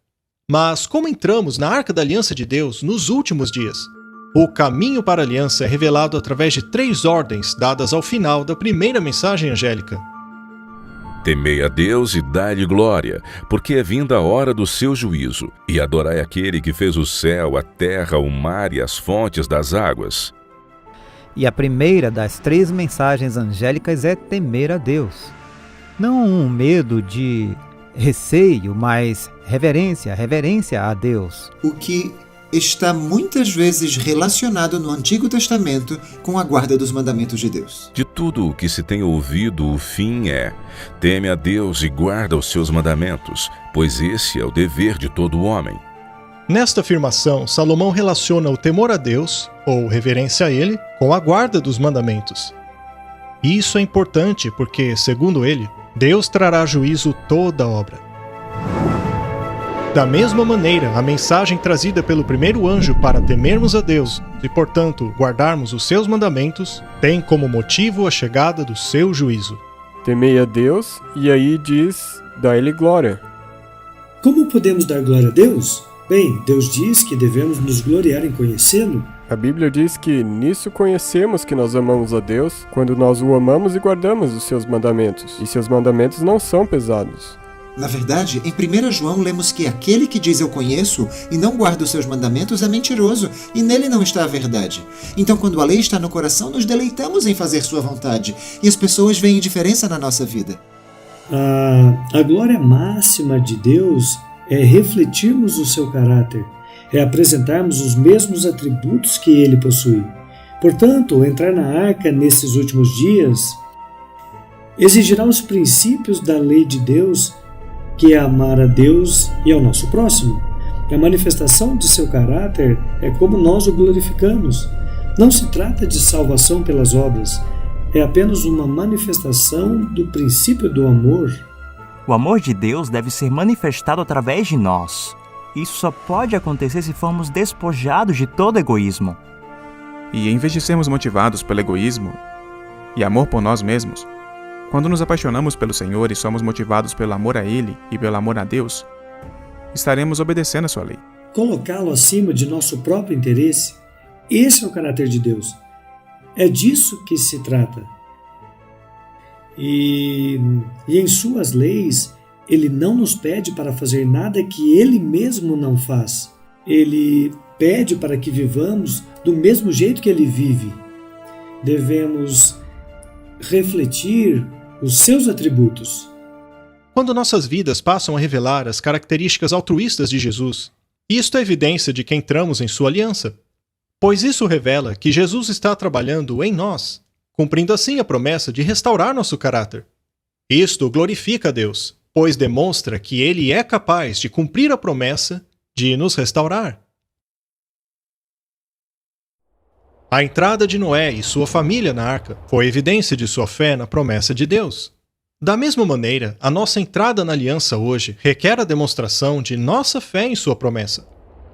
Mas como entramos na arca da aliança de Deus nos últimos dias? O caminho para a aliança é revelado através de 3 ordens dadas ao final da primeira mensagem angélica. Temei a Deus e dai-lhe glória, porque é vinda a hora do seu juízo, e adorai aquele que fez o céu, a terra, o mar e as fontes das águas. E a primeira das 3 mensagens angélicas é temer a Deus. Não um medo de receio, mas reverência a Deus. O que está muitas vezes relacionado no Antigo Testamento com a guarda dos mandamentos de Deus. De tudo o que se tem ouvido, o fim é: teme a Deus e guarda os seus mandamentos, pois esse é o dever de todo homem. Nesta afirmação, Salomão relaciona o temor a Deus, ou reverência a Ele, com a guarda dos mandamentos. E isso é importante porque, segundo ele, Deus trará a juízo toda a obra. Da mesma maneira, a mensagem trazida pelo primeiro anjo para temermos a Deus e, portanto, guardarmos os seus mandamentos, tem como motivo a chegada do seu juízo. Temei a Deus, e aí diz, dai-lhe glória. Como podemos dar glória a Deus? Bem, Deus diz que devemos nos gloriar em conhecê-lo. A Bíblia diz que nisso conhecemos que nós amamos a Deus, quando nós o amamos e guardamos os seus mandamentos. E seus mandamentos não são pesados. Na verdade, em 1 João lemos que aquele que diz eu conheço e não guarda os seus mandamentos é mentiroso, e nele não está a verdade. Então, quando a lei está no coração, nos deleitamos em fazer sua vontade, e as pessoas veem diferença na nossa vida. A glória máxima de Deus é refletirmos o seu caráter, é apresentarmos os mesmos atributos que ele possui. Portanto, entrar na arca nesses últimos dias exigirá os princípios da lei de Deus, que é amar a Deus e ao nosso próximo. A manifestação de seu caráter é como nós o glorificamos. Não se trata de salvação pelas obras, é apenas uma manifestação do princípio do amor. O amor de Deus deve ser manifestado através de nós. Isso só pode acontecer se formos despojados de todo egoísmo. E em vez de sermos motivados pelo egoísmo e amor por nós mesmos, quando nos apaixonamos pelo Senhor e somos motivados pelo amor a Ele e pelo amor a Deus, estaremos obedecendo a sua lei. Colocá-lo acima de nosso próprio interesse, esse é o caráter de Deus. É disso que se trata. E em suas leis, Ele não nos pede para fazer nada que Ele mesmo não faz. Ele pede para que vivamos do mesmo jeito que Ele vive. Devemos refletir os seus atributos. Quando nossas vidas passam a revelar as características altruístas de Jesus, isto é evidência de que entramos em sua aliança, pois isso revela que Jesus está trabalhando em nós, cumprindo assim a promessa de restaurar nosso caráter. Isto glorifica a Deus, pois demonstra que Ele é capaz de cumprir a promessa de nos restaurar. A entrada de Noé e sua família na arca foi evidência de sua fé na promessa de Deus. Da mesma maneira, a nossa entrada na aliança hoje requer a demonstração de nossa fé em sua promessa.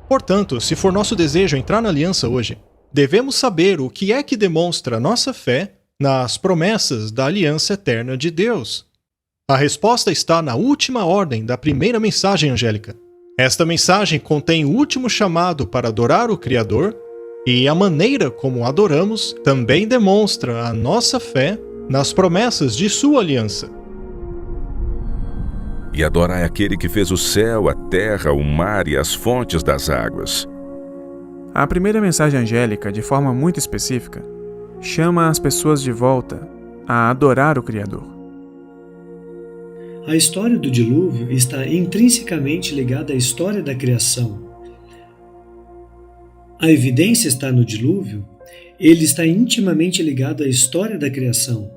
Portanto, se for nosso desejo entrar na aliança hoje, devemos saber o que é que demonstra nossa fé nas promessas da aliança eterna de Deus. A resposta está na última ordem da primeira mensagem angélica. Esta mensagem contém o último chamado para adorar o Criador, e a maneira como adoramos também demonstra a nossa fé nas promessas de sua aliança. E adorai aquele que fez o céu, a terra, o mar e as fontes das águas. A primeira mensagem angélica, de forma muito específica, chama as pessoas de volta a adorar o Criador. A história do dilúvio está intrinsecamente ligada à história da criação. A evidência está no dilúvio, ele está intimamente ligado à história da criação.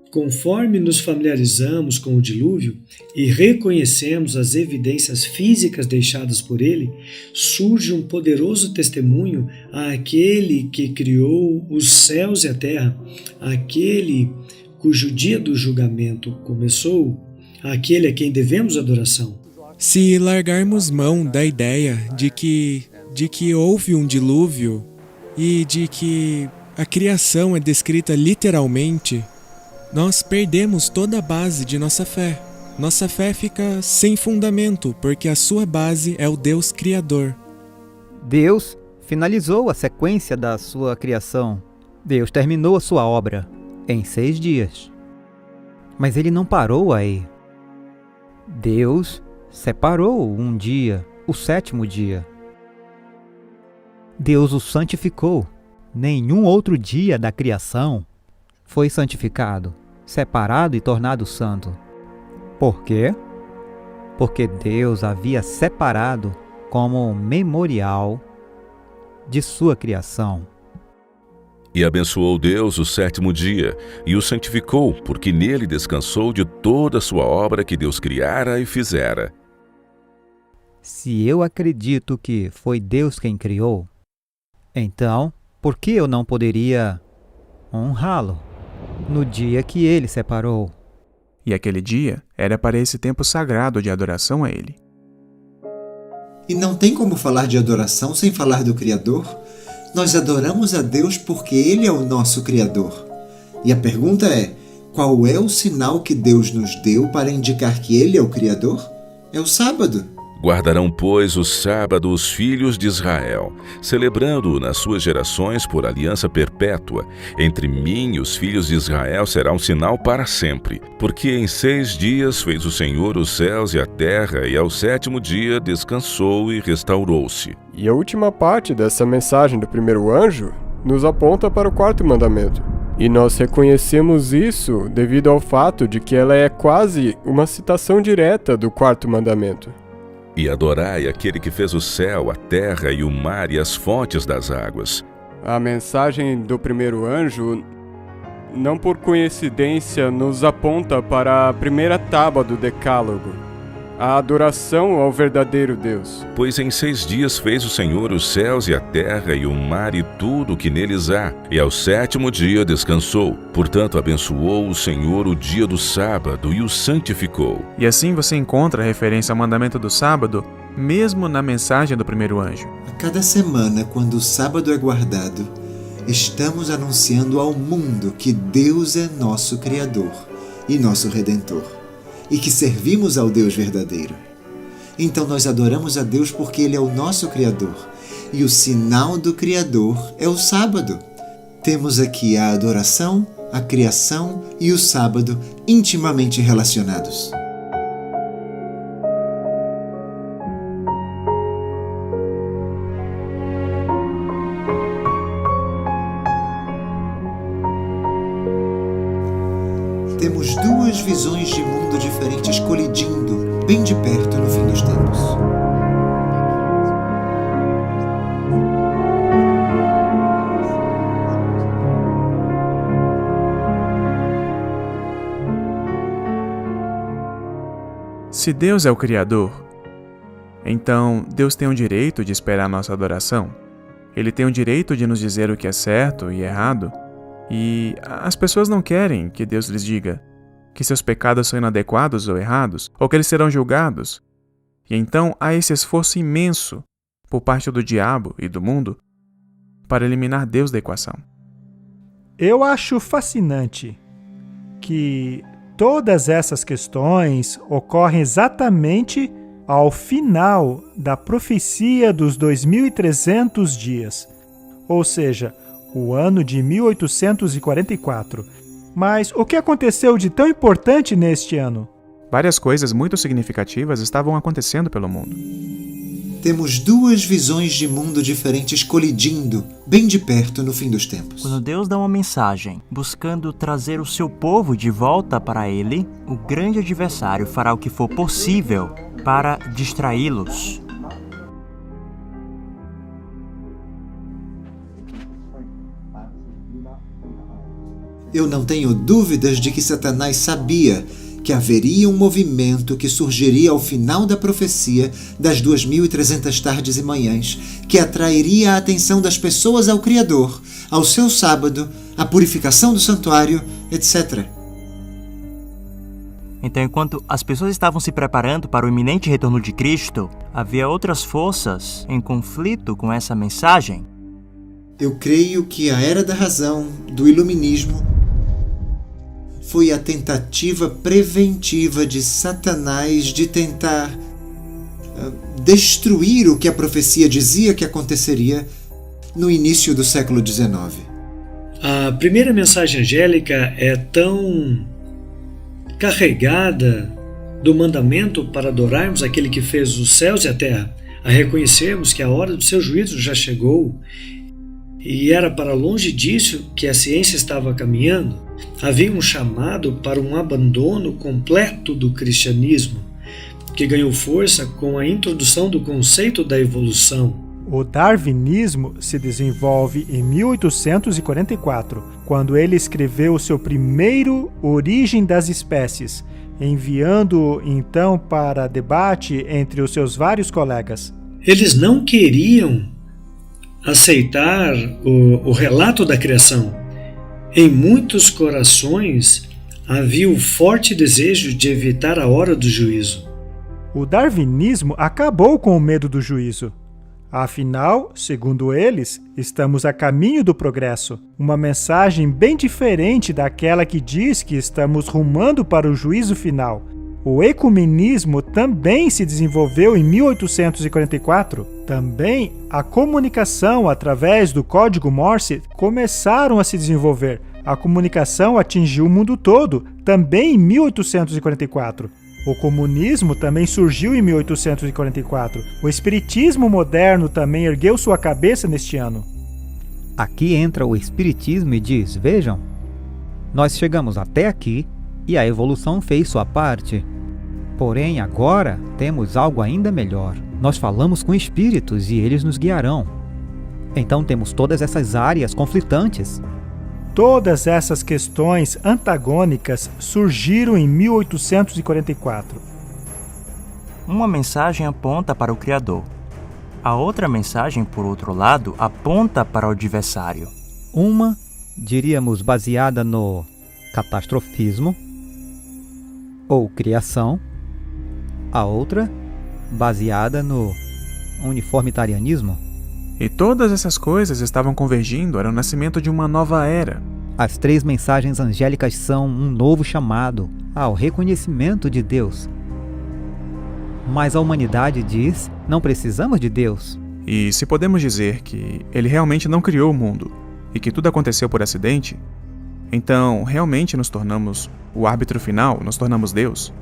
Conforme nos familiarizamos com o dilúvio e reconhecemos as evidências físicas deixadas por ele, surge um poderoso testemunho àquele que criou os céus e a terra, àquele cujo dia do julgamento começou, àquele a quem devemos adoração. Se largarmos mão da ideia de que houve um dilúvio e de que a criação é descrita literalmente, nós perdemos toda a base de nossa fé. Nossa fé fica sem fundamento, porque a sua base é o Deus Criador. Deus finalizou a sequência da sua criação. Deus terminou a sua obra em 6 dias. Mas ele não parou aí. Deus separou um dia, o 7º dia. Deus o santificou. Nenhum outro dia da criação foi santificado, separado e tornado santo. Por quê? Porque Deus havia separado como memorial de sua criação. E abençoou Deus o 7º dia, e o santificou, porque nele descansou de toda a sua obra que Deus criara e fizera. Se eu acredito que foi Deus quem criou, então, por que eu não poderia honrá-lo no dia que ele separou? E aquele dia era para esse tempo sagrado de adoração a ele. E não tem como falar de adoração sem falar do Criador. Nós adoramos a Deus porque Ele é o nosso Criador. E a pergunta é, qual é o sinal que Deus nos deu para indicar que Ele é o Criador? É o sábado. Guardarão, pois, o sábado os filhos de Israel, celebrando-o nas suas gerações por aliança perpétua. Entre mim e os filhos de Israel será um sinal para sempre. Porque em 6 dias fez o Senhor os céus e a terra, e ao 7º dia descansou e restaurou-se. E a última parte dessa mensagem do primeiro anjo nos aponta para o 4º mandamento. E nós reconhecemos isso devido ao fato de que ela é quase uma citação direta do 4º mandamento. e adorai aquele que fez o céu, a terra e o mar e as fontes das águas. A mensagem do primeiro anjo, não por coincidência, nos aponta para a primeira tábua do Decálogo, a adoração ao verdadeiro Deus. Pois em 6 dias fez o Senhor os céus e a terra e o mar e tudo o que neles há, e ao 7º dia descansou. Portanto, abençoou o Senhor o dia do sábado e o santificou. E assim você encontra a referência ao mandamento do sábado, mesmo na mensagem do primeiro anjo. A cada semana, quando o sábado é guardado, estamos anunciando ao mundo que Deus é nosso Criador e nosso Redentor, e que servimos ao Deus verdadeiro. Então nós adoramos a Deus porque Ele é o nosso Criador, e o sinal do Criador é o sábado. Temos aqui a adoração, a criação e o sábado intimamente relacionados. Temos 2 visões de mundo diferentes colidindo bem de perto no fim dos tempos. Se Deus é o Criador, então Deus tem o direito de esperar nossa adoração. Ele tem o direito de nos dizer o que é certo e errado. E as pessoas não querem que Deus lhes diga que seus pecados são inadequados ou errados, ou que eles serão julgados. E então há esse esforço imenso por parte do diabo e do mundo para eliminar Deus da equação. Eu acho fascinante que todas essas questões ocorrem exatamente ao final da profecia dos 2300 dias, ou seja, o ano de 1844. Mas o que aconteceu de tão importante neste ano? Várias coisas muito significativas estavam acontecendo pelo mundo. Temos 2 visões de mundo diferentes colidindo bem de perto no fim dos tempos. Quando Deus dá uma mensagem buscando trazer o seu povo de volta para Ele, o grande adversário fará o que for possível para distraí-los. Eu não tenho dúvidas de que Satanás sabia que haveria um movimento que surgiria ao final da profecia das 2300 tardes e manhãs, que atrairia a atenção das pessoas ao Criador, ao seu sábado, à purificação do santuário, etc. Então, enquanto as pessoas estavam se preparando para o iminente retorno de Cristo, havia outras forças em conflito com essa mensagem. Eu creio que a Era da Razão, do Iluminismo, foi a tentativa preventiva de Satanás de tentar destruir o que a profecia dizia que aconteceria no início do século XIX. A primeira mensagem angélica é tão carregada do mandamento para adorarmos aquele que fez os céus e a terra, a reconhecermos que a hora do seu juízo já chegou e era para longe disso que a ciência estava caminhando. Havia um chamado para um abandono completo do cristianismo, que ganhou força com a introdução do conceito da evolução. O darwinismo se desenvolve em 1844, quando ele escreveu o seu primeiro Origem das Espécies, enviando-o então para debate entre os seus vários colegas. Eles não queriam aceitar o relato da criação. Em muitos corações havia o forte desejo de evitar a hora do juízo. O darwinismo acabou com o medo do juízo. Afinal, segundo eles, estamos a caminho do progresso. Uma mensagem bem diferente daquela que diz que estamos rumando para o juízo final. O ecumenismo também se desenvolveu em 1844. Também a comunicação através do código Morse começaram a se desenvolver. A comunicação atingiu o mundo todo, também em 1844. O comunismo também surgiu em 1844. O espiritismo moderno também ergueu sua cabeça neste ano. Aqui entra o espiritismo e diz: vejam, nós chegamos até aqui e a evolução fez sua parte. Porém, agora temos algo ainda melhor. Nós falamos com espíritos e eles nos guiarão. Então temos todas essas áreas conflitantes. Todas essas questões antagônicas surgiram em 1844. Uma mensagem aponta para o Criador. A outra mensagem, por outro lado, aponta para o adversário. Uma, diríamos, baseada no catastrofismo ou criação. A outra, baseada no uniformitarianismo. E todas essas coisas estavam convergindo para o nascimento de uma nova era. As 3 mensagens angélicas são um novo chamado ao reconhecimento de Deus. Mas a humanidade diz, não precisamos de Deus. E se podemos dizer que ele realmente não criou o mundo e que tudo aconteceu por acidente, então realmente nos tornamos o árbitro final, nos tornamos Deus.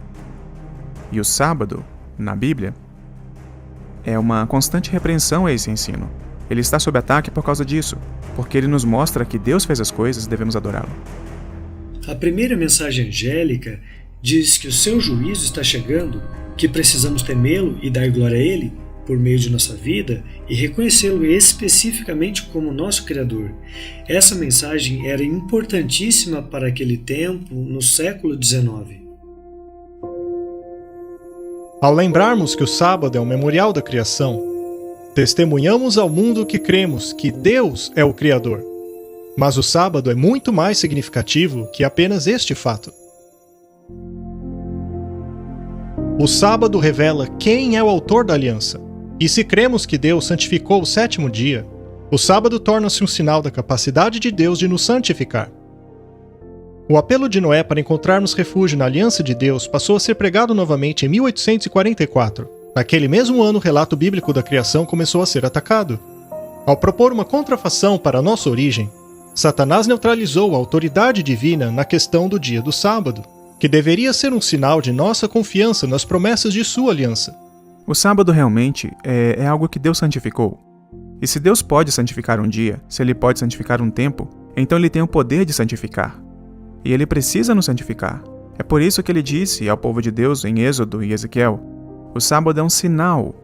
E o sábado, na Bíblia, é uma constante repreensão a esse ensino. Ele está sob ataque por causa disso, porque ele nos mostra que Deus fez as coisas e devemos adorá-lo. A primeira mensagem angélica diz que o seu juízo está chegando, que precisamos temê-lo e dar glória a ele por meio de nossa vida e reconhecê-lo especificamente como nosso Criador. Essa mensagem era importantíssima para aquele tempo, no século XIX. Ao lembrarmos que o sábado é o memorial da criação, testemunhamos ao mundo que cremos que Deus é o Criador. Mas o sábado é muito mais significativo que apenas este fato. O sábado revela quem é o autor da aliança. E se cremos que Deus santificou o 7º dia, o sábado torna-se um sinal da capacidade de Deus de nos santificar. O apelo de Noé para encontrarmos refúgio na aliança de Deus passou a ser pregado novamente em 1844. Naquele mesmo ano, o relato bíblico da criação começou a ser atacado. Ao propor uma contrafação para a nossa origem, Satanás neutralizou a autoridade divina na questão do dia do sábado, que deveria ser um sinal de nossa confiança nas promessas de sua aliança. O sábado realmente é algo que Deus santificou. E se Deus pode santificar um dia, se Ele pode santificar um tempo, então Ele tem o poder de santificar. E Ele precisa nos santificar. É por isso que Ele disse ao povo de Deus em Êxodo e Ezequiel: o sábado é um sinal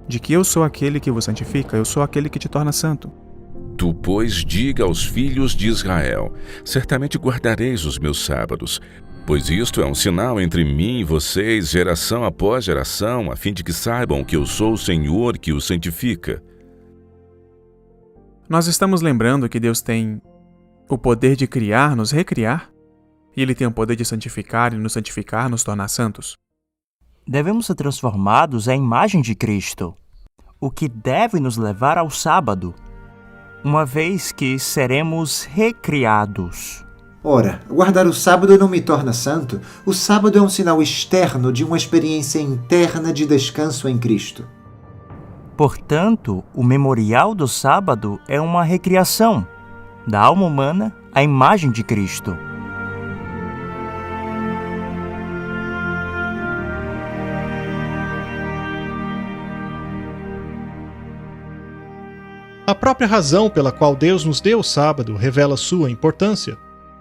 de que eu sou aquele que vos santifica, eu sou aquele que te torna santo. Tu, pois, diga aos filhos de Israel: certamente guardareis os meus sábados, pois isto é um sinal entre mim e vocês, geração após geração, a fim de que saibam que eu sou o Senhor que os santifica. Nós estamos lembrando que Deus tem o poder de criar, nos recriar, e Ele tem o poder de santificar e nos santificar, nos tornar santos. Devemos ser transformados à imagem de Cristo, o que deve nos levar ao sábado, uma vez que seremos recriados. Ora, guardar o sábado não me torna santo. O sábado é um sinal externo de uma experiência interna de descanso em Cristo. Portanto, o memorial do sábado é uma recriação da alma humana à imagem de Cristo. A própria razão pela qual Deus nos deu o sábado revela sua importância.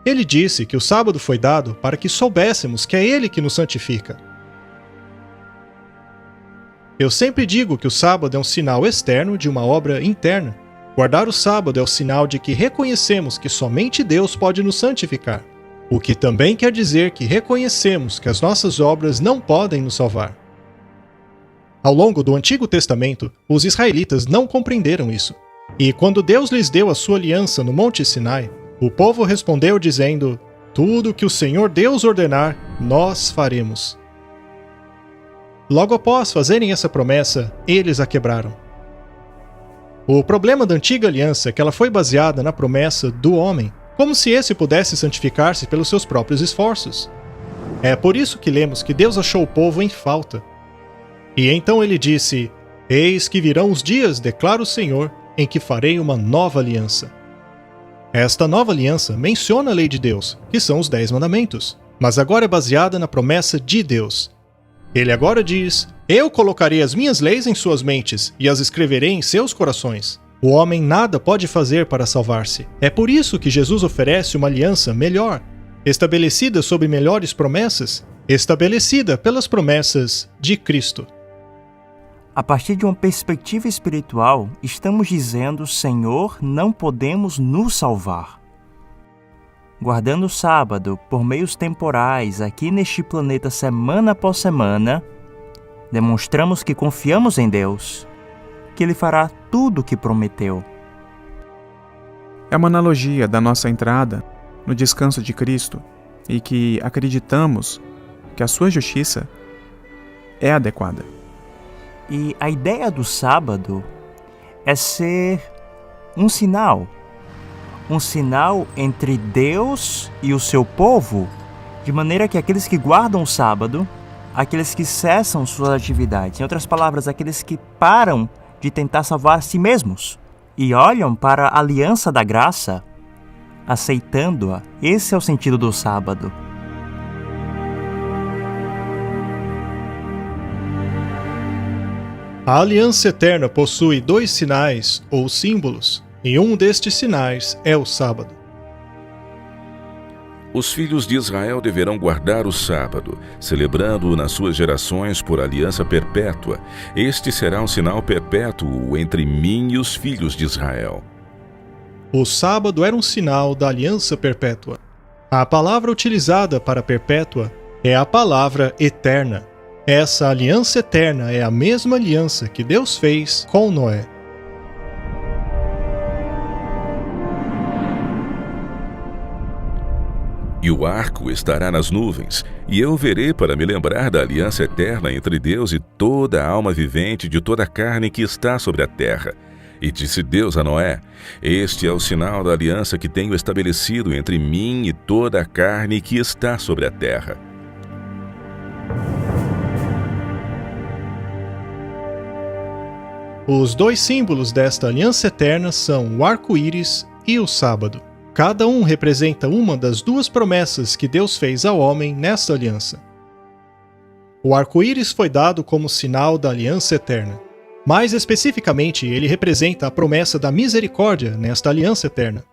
Ele disse que o sábado foi dado para que soubéssemos que é Ele que nos santifica. Eu sempre digo que o sábado é um sinal externo de uma obra interna. Guardar o sábado é o sinal de que reconhecemos que somente Deus pode nos santificar, o que também quer dizer que reconhecemos que as nossas obras não podem nos salvar. Ao longo do Antigo Testamento, os israelitas não compreenderam isso. E quando Deus lhes deu a sua aliança no Monte Sinai, o povo respondeu dizendo: tudo que o Senhor Deus ordenar, nós faremos. Logo após fazerem essa promessa, eles a quebraram. O problema da antiga aliança é que ela foi baseada na promessa do homem, como se esse pudesse santificar-se pelos seus próprios esforços. É por isso que lemos que Deus achou o povo em falta. E então ele disse: eis que virão os dias, declara o Senhor, em que farei uma nova aliança. Esta nova aliança menciona a lei de Deus, que são os 10 mandamentos, mas agora é baseada na promessa de Deus. Ele agora diz: eu colocarei as minhas leis em suas mentes e as escreverei em seus corações. O homem nada pode fazer para salvar-se. É por isso que Jesus oferece uma aliança melhor, estabelecida sob melhores promessas, estabelecida pelas promessas de Cristo. A partir de uma perspectiva espiritual, estamos dizendo: Senhor, não podemos nos salvar. Guardando o sábado por meios temporais aqui neste planeta semana após semana, demonstramos que confiamos em Deus, que Ele fará tudo o que prometeu. É uma analogia da nossa entrada no descanso de Cristo e que acreditamos que a sua justiça é adequada. E a ideia do sábado é ser um sinal entre Deus e o seu povo, de maneira que aqueles que guardam o sábado, aqueles que cessam suas atividades, em outras palavras, aqueles que param de tentar salvar a si mesmos e olham para a aliança da graça, aceitando-a. Esse é o sentido do sábado. A aliança eterna possui 2 sinais ou símbolos, e um destes sinais é o sábado. Os filhos de Israel deverão guardar o sábado, celebrando-o nas suas gerações por aliança perpétua. Este será um sinal perpétuo entre mim e os filhos de Israel. O sábado era um sinal da aliança perpétua. A palavra utilizada para perpétua é a palavra eterna. Essa aliança eterna é a mesma aliança que Deus fez com Noé. E o arco estará nas nuvens, e eu verei para me lembrar da aliança eterna entre Deus e toda a alma vivente de toda a carne que está sobre a terra. E disse Deus a Noé: Este é o sinal da aliança que tenho estabelecido entre mim e toda a carne que está sobre a terra. Os 2 símbolos desta aliança eterna são o arco-íris e o sábado. Cada um representa uma das 2 promessas que Deus fez ao homem nesta aliança. O arco-íris foi dado como sinal da aliança eterna. Mais especificamente, ele representa a promessa da misericórdia nesta aliança eterna.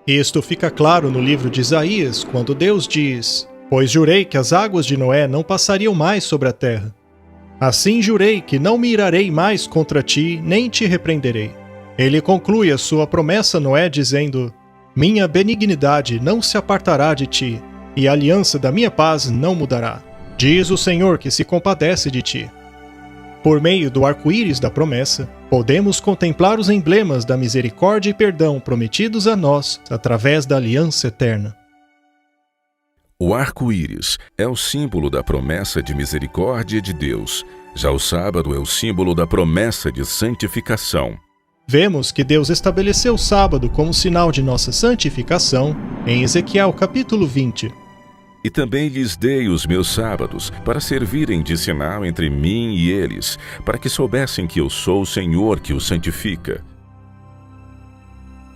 Isto fica claro no livro de Isaías, quando Deus diz: Pois jurei que as águas de Noé não passariam mais sobre a terra. Assim jurei que não me irarei mais contra ti, nem te repreenderei. Ele conclui a sua promessa a Noé dizendo: Minha benignidade não se apartará de ti, e a aliança da minha paz não mudará. Diz o Senhor que se compadece de ti. Por meio do arco-íris da promessa, podemos contemplar os emblemas da misericórdia e perdão prometidos a nós através da aliança eterna. O arco-íris é o símbolo da promessa de misericórdia de Deus. Já o sábado é o símbolo da promessa de santificação. Vemos que Deus estabeleceu o sábado como sinal de nossa santificação em Ezequiel capítulo 20. E também lhes dei os meus sábados, para servirem de sinal entre mim e eles, para que soubessem que eu sou o Senhor que os santifica.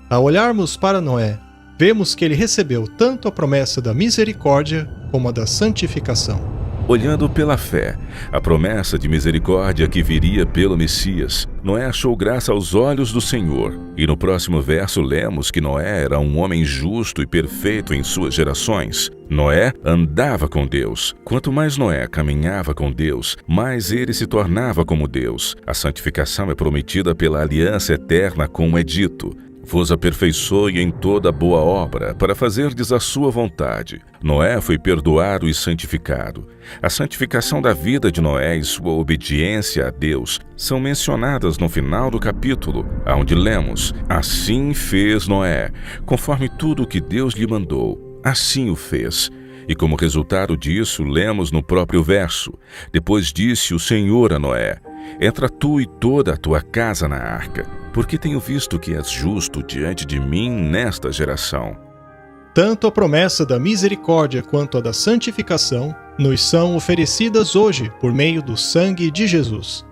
Ao olharmos para Noé, vemos que ele recebeu tanto a promessa da misericórdia como a da santificação. Olhando pela fé, a promessa de misericórdia que viria pelo Messias, Noé achou graça aos olhos do Senhor. E no próximo verso lemos que Noé era um homem justo e perfeito em suas gerações. Noé andava com Deus. Quanto mais Noé caminhava com Deus, mais ele se tornava como Deus. A santificação é prometida pela aliança eterna com o Edito. Vos aperfeiçoe em toda boa obra, para fazerdes a sua vontade. Noé foi perdoado e santificado. A santificação da vida de Noé e sua obediência a Deus são mencionadas no final do capítulo, onde lemos: Assim fez Noé, conforme tudo o que Deus lhe mandou. Assim o fez. E como resultado disso, lemos no próprio verso: Depois disse o Senhor a Noé: Entra tu e toda a tua casa na arca, porque tenho visto que és justo diante de mim nesta geração. Tanto a promessa da misericórdia quanto a da santificação nos são oferecidas hoje por meio do sangue de Jesus.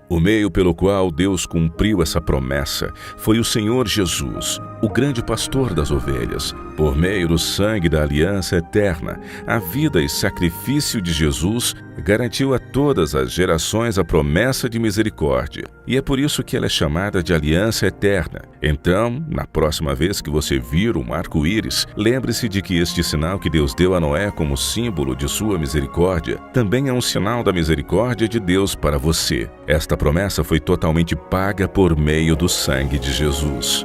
O meio pelo qual Deus cumpriu essa promessa foi o Senhor Jesus, o grande pastor das ovelhas, Por meio do sangue da aliança eterna, a vida e sacrifício de Jesus garantiu a todas as gerações a promessa de misericórdia. E é por isso que ela é chamada de aliança eterna. Então, na próxima vez que você vir um arco-íris, lembre-se de que este sinal que Deus deu a Noé como símbolo de sua misericórdia também é um sinal da misericórdia de Deus para você. Esta promessa foi totalmente paga por meio do sangue de Jesus.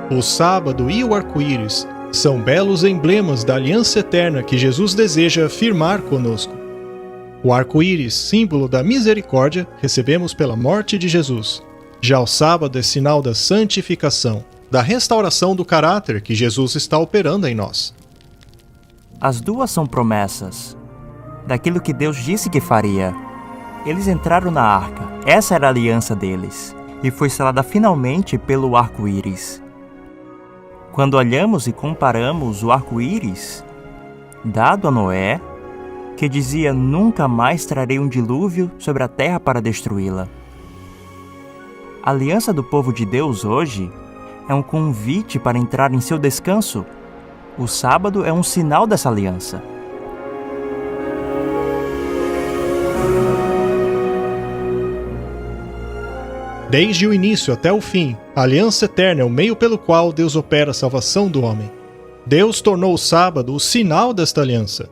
O sábado e o arco-íris são belos emblemas da aliança eterna que Jesus deseja firmar conosco. O arco-íris, símbolo da misericórdia, recebemos pela morte de Jesus. Já o sábado é sinal da santificação, da restauração do caráter que Jesus está operando em nós. As duas são promessas daquilo que Deus disse que faria. Eles entraram na arca, essa era a aliança deles, e foi selada finalmente pelo arco-íris. Quando olhamos e comparamos o arco-íris dado a Noé, que dizia: nunca mais trarei um dilúvio sobre a terra para destruí-la. A aliança do povo de Deus hoje é um convite para entrar em seu descanso. O sábado é um sinal dessa aliança. Desde o início até o fim, a aliança eterna é o meio pelo qual Deus opera a salvação do homem. Deus tornou o sábado o sinal desta aliança.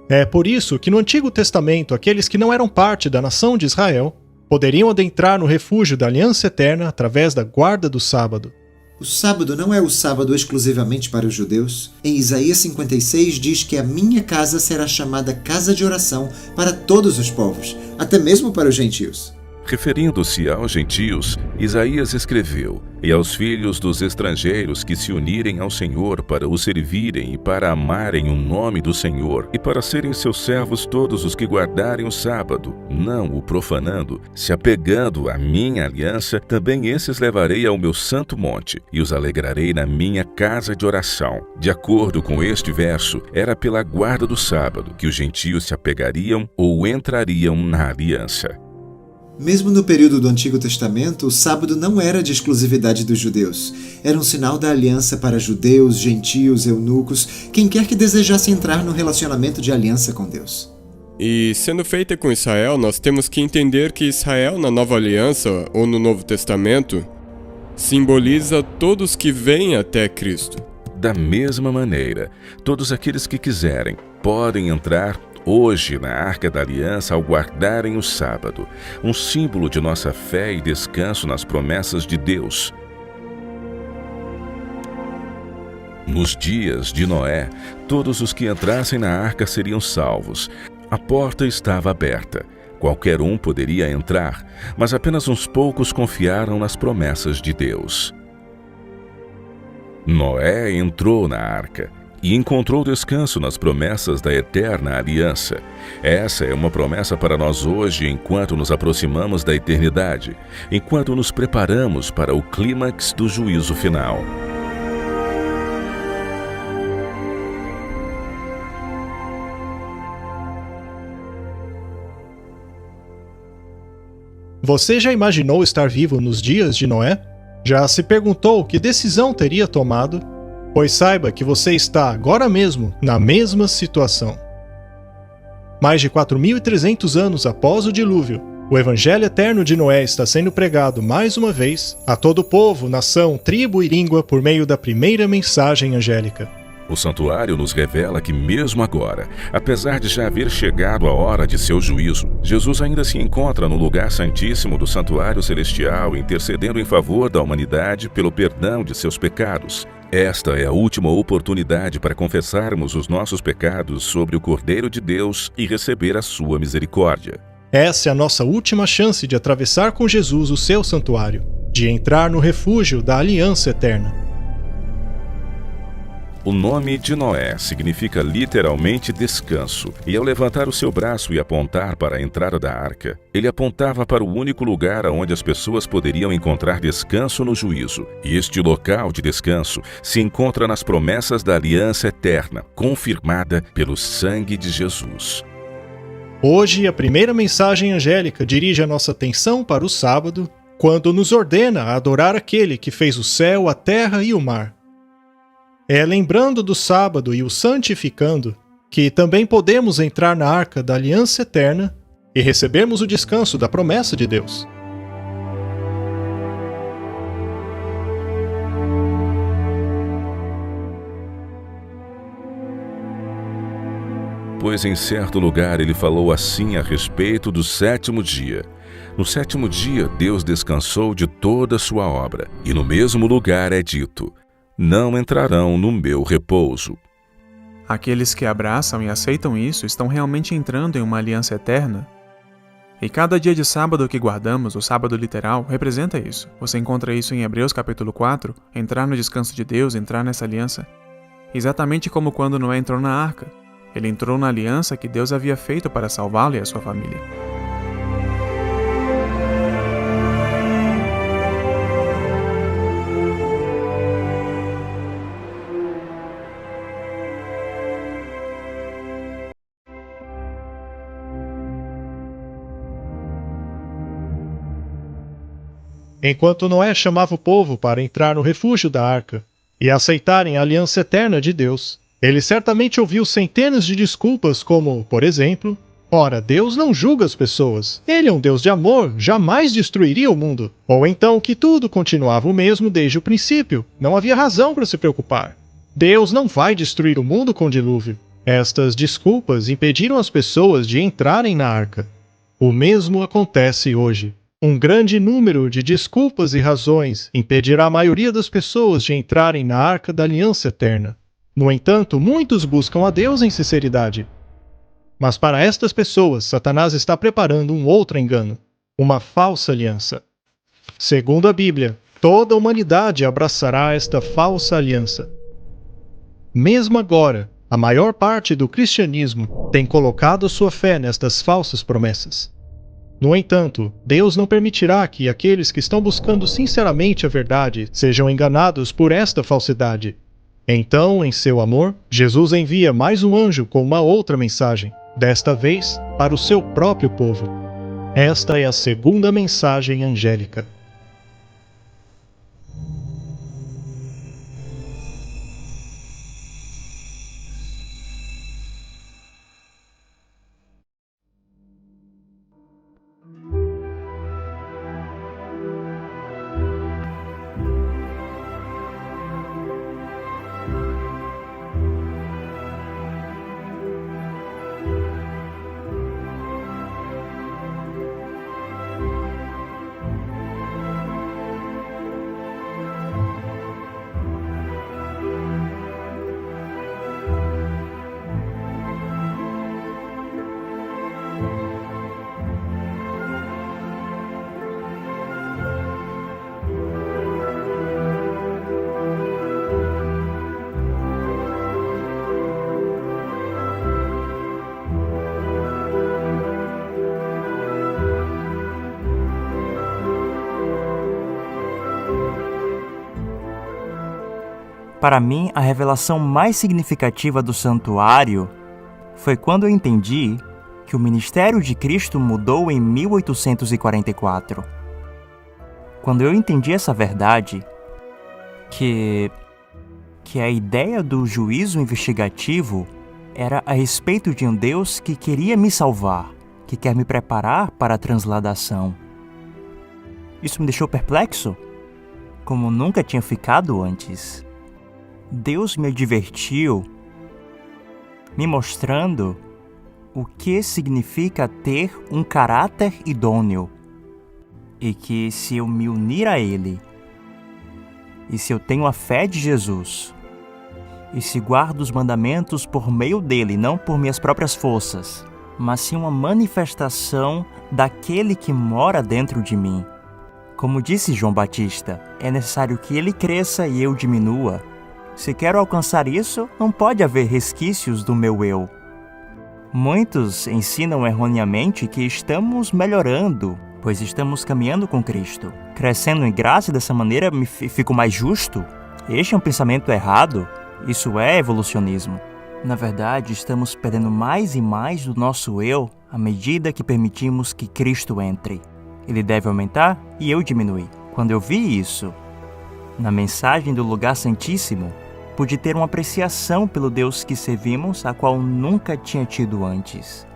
É por isso que no Antigo Testamento aqueles que não eram parte da nação de Israel poderiam adentrar no refúgio da aliança eterna através da guarda do sábado. O sábado não é o sábado exclusivamente para os judeus. Em Isaías 56 diz que a minha casa será chamada casa de oração para todos os povos, até mesmo para os gentios. Referindo-se aos gentios, Isaías escreveu: e aos filhos dos estrangeiros que se unirem ao Senhor para o servirem e para amarem o nome do Senhor, e para serem seus servos todos os que guardarem o sábado, não o profanando, se apegando à minha aliança, também esses levarei ao meu santo monte, e os alegrarei na minha casa de oração. De acordo com este verso, era pela guarda do sábado que os gentios se apegariam ou entrariam na aliança. Mesmo no período do Antigo Testamento, o sábado não era de exclusividade dos judeus. Era um sinal da aliança para judeus, gentios, eunucos, quem quer que desejasse entrar no relacionamento de aliança com Deus. E sendo feita com Israel, nós temos que entender que Israel na Nova Aliança, ou no Novo Testamento, simboliza todos que vêm até Cristo. Da mesma maneira, todos aqueles que quiserem podem entrar hoje na Arca da Aliança ao guardarem o sábado, um símbolo de nossa fé e descanso nas promessas de Deus. Nos dias de Noé, todos os que entrassem na arca seriam salvos. A porta estava aberta. Qualquer um poderia entrar, mas apenas uns poucos confiaram nas promessas de Deus. Noé entrou na arca e encontrou descanso nas promessas da eterna aliança. Essa é uma promessa para nós hoje, enquanto nos aproximamos da eternidade, enquanto nos preparamos para o clímax do juízo final. Você já imaginou estar vivo nos dias de Noé? Já se perguntou que decisão teria tomado? Pois saiba que você está agora mesmo na mesma situação. Mais de 4.300 anos após o dilúvio, o Evangelho eterno de Noé está sendo pregado mais uma vez a todo o povo, nação, tribo e língua por meio da primeira mensagem angélica. O santuário nos revela que mesmo agora, apesar de já haver chegado a hora de seu juízo, Jesus ainda se encontra no lugar santíssimo do santuário celestial, intercedendo em favor da humanidade pelo perdão de seus pecados. Esta é a última oportunidade para confessarmos os nossos pecados sobre o Cordeiro de Deus e receber a sua misericórdia. Essa é a nossa última chance de atravessar com Jesus o seu santuário, de entrar no refúgio da aliança eterna. O nome de Noé significa literalmente descanso, e ao levantar o seu braço e apontar para a entrada da arca, ele apontava para o único lugar onde as pessoas poderiam encontrar descanso no juízo. E este local de descanso se encontra nas promessas da aliança eterna, confirmada pelo sangue de Jesus. Hoje, a primeira mensagem angélica dirige a nossa atenção para o sábado, quando nos ordena a adorar aquele que fez o céu, a terra e o mar. É lembrando do sábado e o santificando que também podemos entrar na arca da aliança eterna e recebermos o descanso da promessa de Deus. Pois em certo lugar ele falou assim a respeito do sétimo dia. No sétimo dia Deus descansou de toda a sua obra, e no mesmo lugar é dito: não entrarão no meu repouso. Aqueles que abraçam e aceitam isso estão realmente entrando em uma aliança eterna. E cada dia de sábado que guardamos, o sábado literal, representa isso. Você encontra isso em Hebreus capítulo 4, entrar no descanso de Deus, entrar nessa aliança. Exatamente como quando Noé entrou na arca. Ele entrou na aliança que Deus havia feito para salvá-lo e a sua família. Enquanto Noé chamava o povo para entrar no refúgio da arca e aceitarem a aliança eterna de Deus, ele certamente ouviu centenas de desculpas como, por exemplo, ora, Deus não julga as pessoas, ele é um Deus de amor, jamais destruiria o mundo. Ou então que tudo continuava o mesmo desde o princípio, não havia razão para se preocupar. Deus não vai destruir o mundo com dilúvio. Estas desculpas impediram as pessoas de entrarem na arca. O mesmo acontece hoje. Um grande número de desculpas e razões impedirá a maioria das pessoas de entrarem na arca da aliança eterna. No entanto, muitos buscam a Deus em sinceridade. Mas para estas pessoas, Satanás está preparando um outro engano, uma falsa aliança. Segundo a Bíblia, toda a humanidade abraçará esta falsa aliança. Mesmo agora, a maior parte do cristianismo tem colocado sua fé nestas falsas promessas. No entanto, Deus não permitirá que aqueles que estão buscando sinceramente a verdade sejam enganados por esta falsidade. Então, em seu amor, Jesus envia mais um anjo com uma outra mensagem, desta vez para o seu próprio povo. Esta é a segunda mensagem angélica. Para mim, a revelação mais significativa do santuário foi quando eu entendi que o ministério de Cristo mudou em 1844. Quando eu entendi essa verdade, que a ideia do juízo investigativo era a respeito de um Deus que queria me salvar, que quer me preparar para a transladação. Isso me deixou perplexo, como nunca tinha ficado antes. Deus me advertiu, me mostrando o que significa ter um caráter idôneo, e que se eu me unir a Ele, e se eu tenho a fé de Jesus, e se guardo os mandamentos por meio dele, não por minhas próprias forças, mas sim uma manifestação daquele que mora dentro de mim. Como disse João Batista, é necessário que ele cresça e eu diminua. Se quero alcançar isso, não pode haver resquícios do meu eu. Muitos ensinam erroneamente que estamos melhorando, pois estamos caminhando com Cristo. Crescendo em graça e dessa maneira fico mais justo? Este é um pensamento errado. Isso é evolucionismo. Na verdade, estamos perdendo mais e mais do nosso eu à medida que permitimos que Cristo entre. Ele deve aumentar e eu diminuir. Quando eu vi isso, na mensagem do lugar santíssimo, pude ter uma apreciação pelo Deus que servimos, a qual nunca tinha tido antes.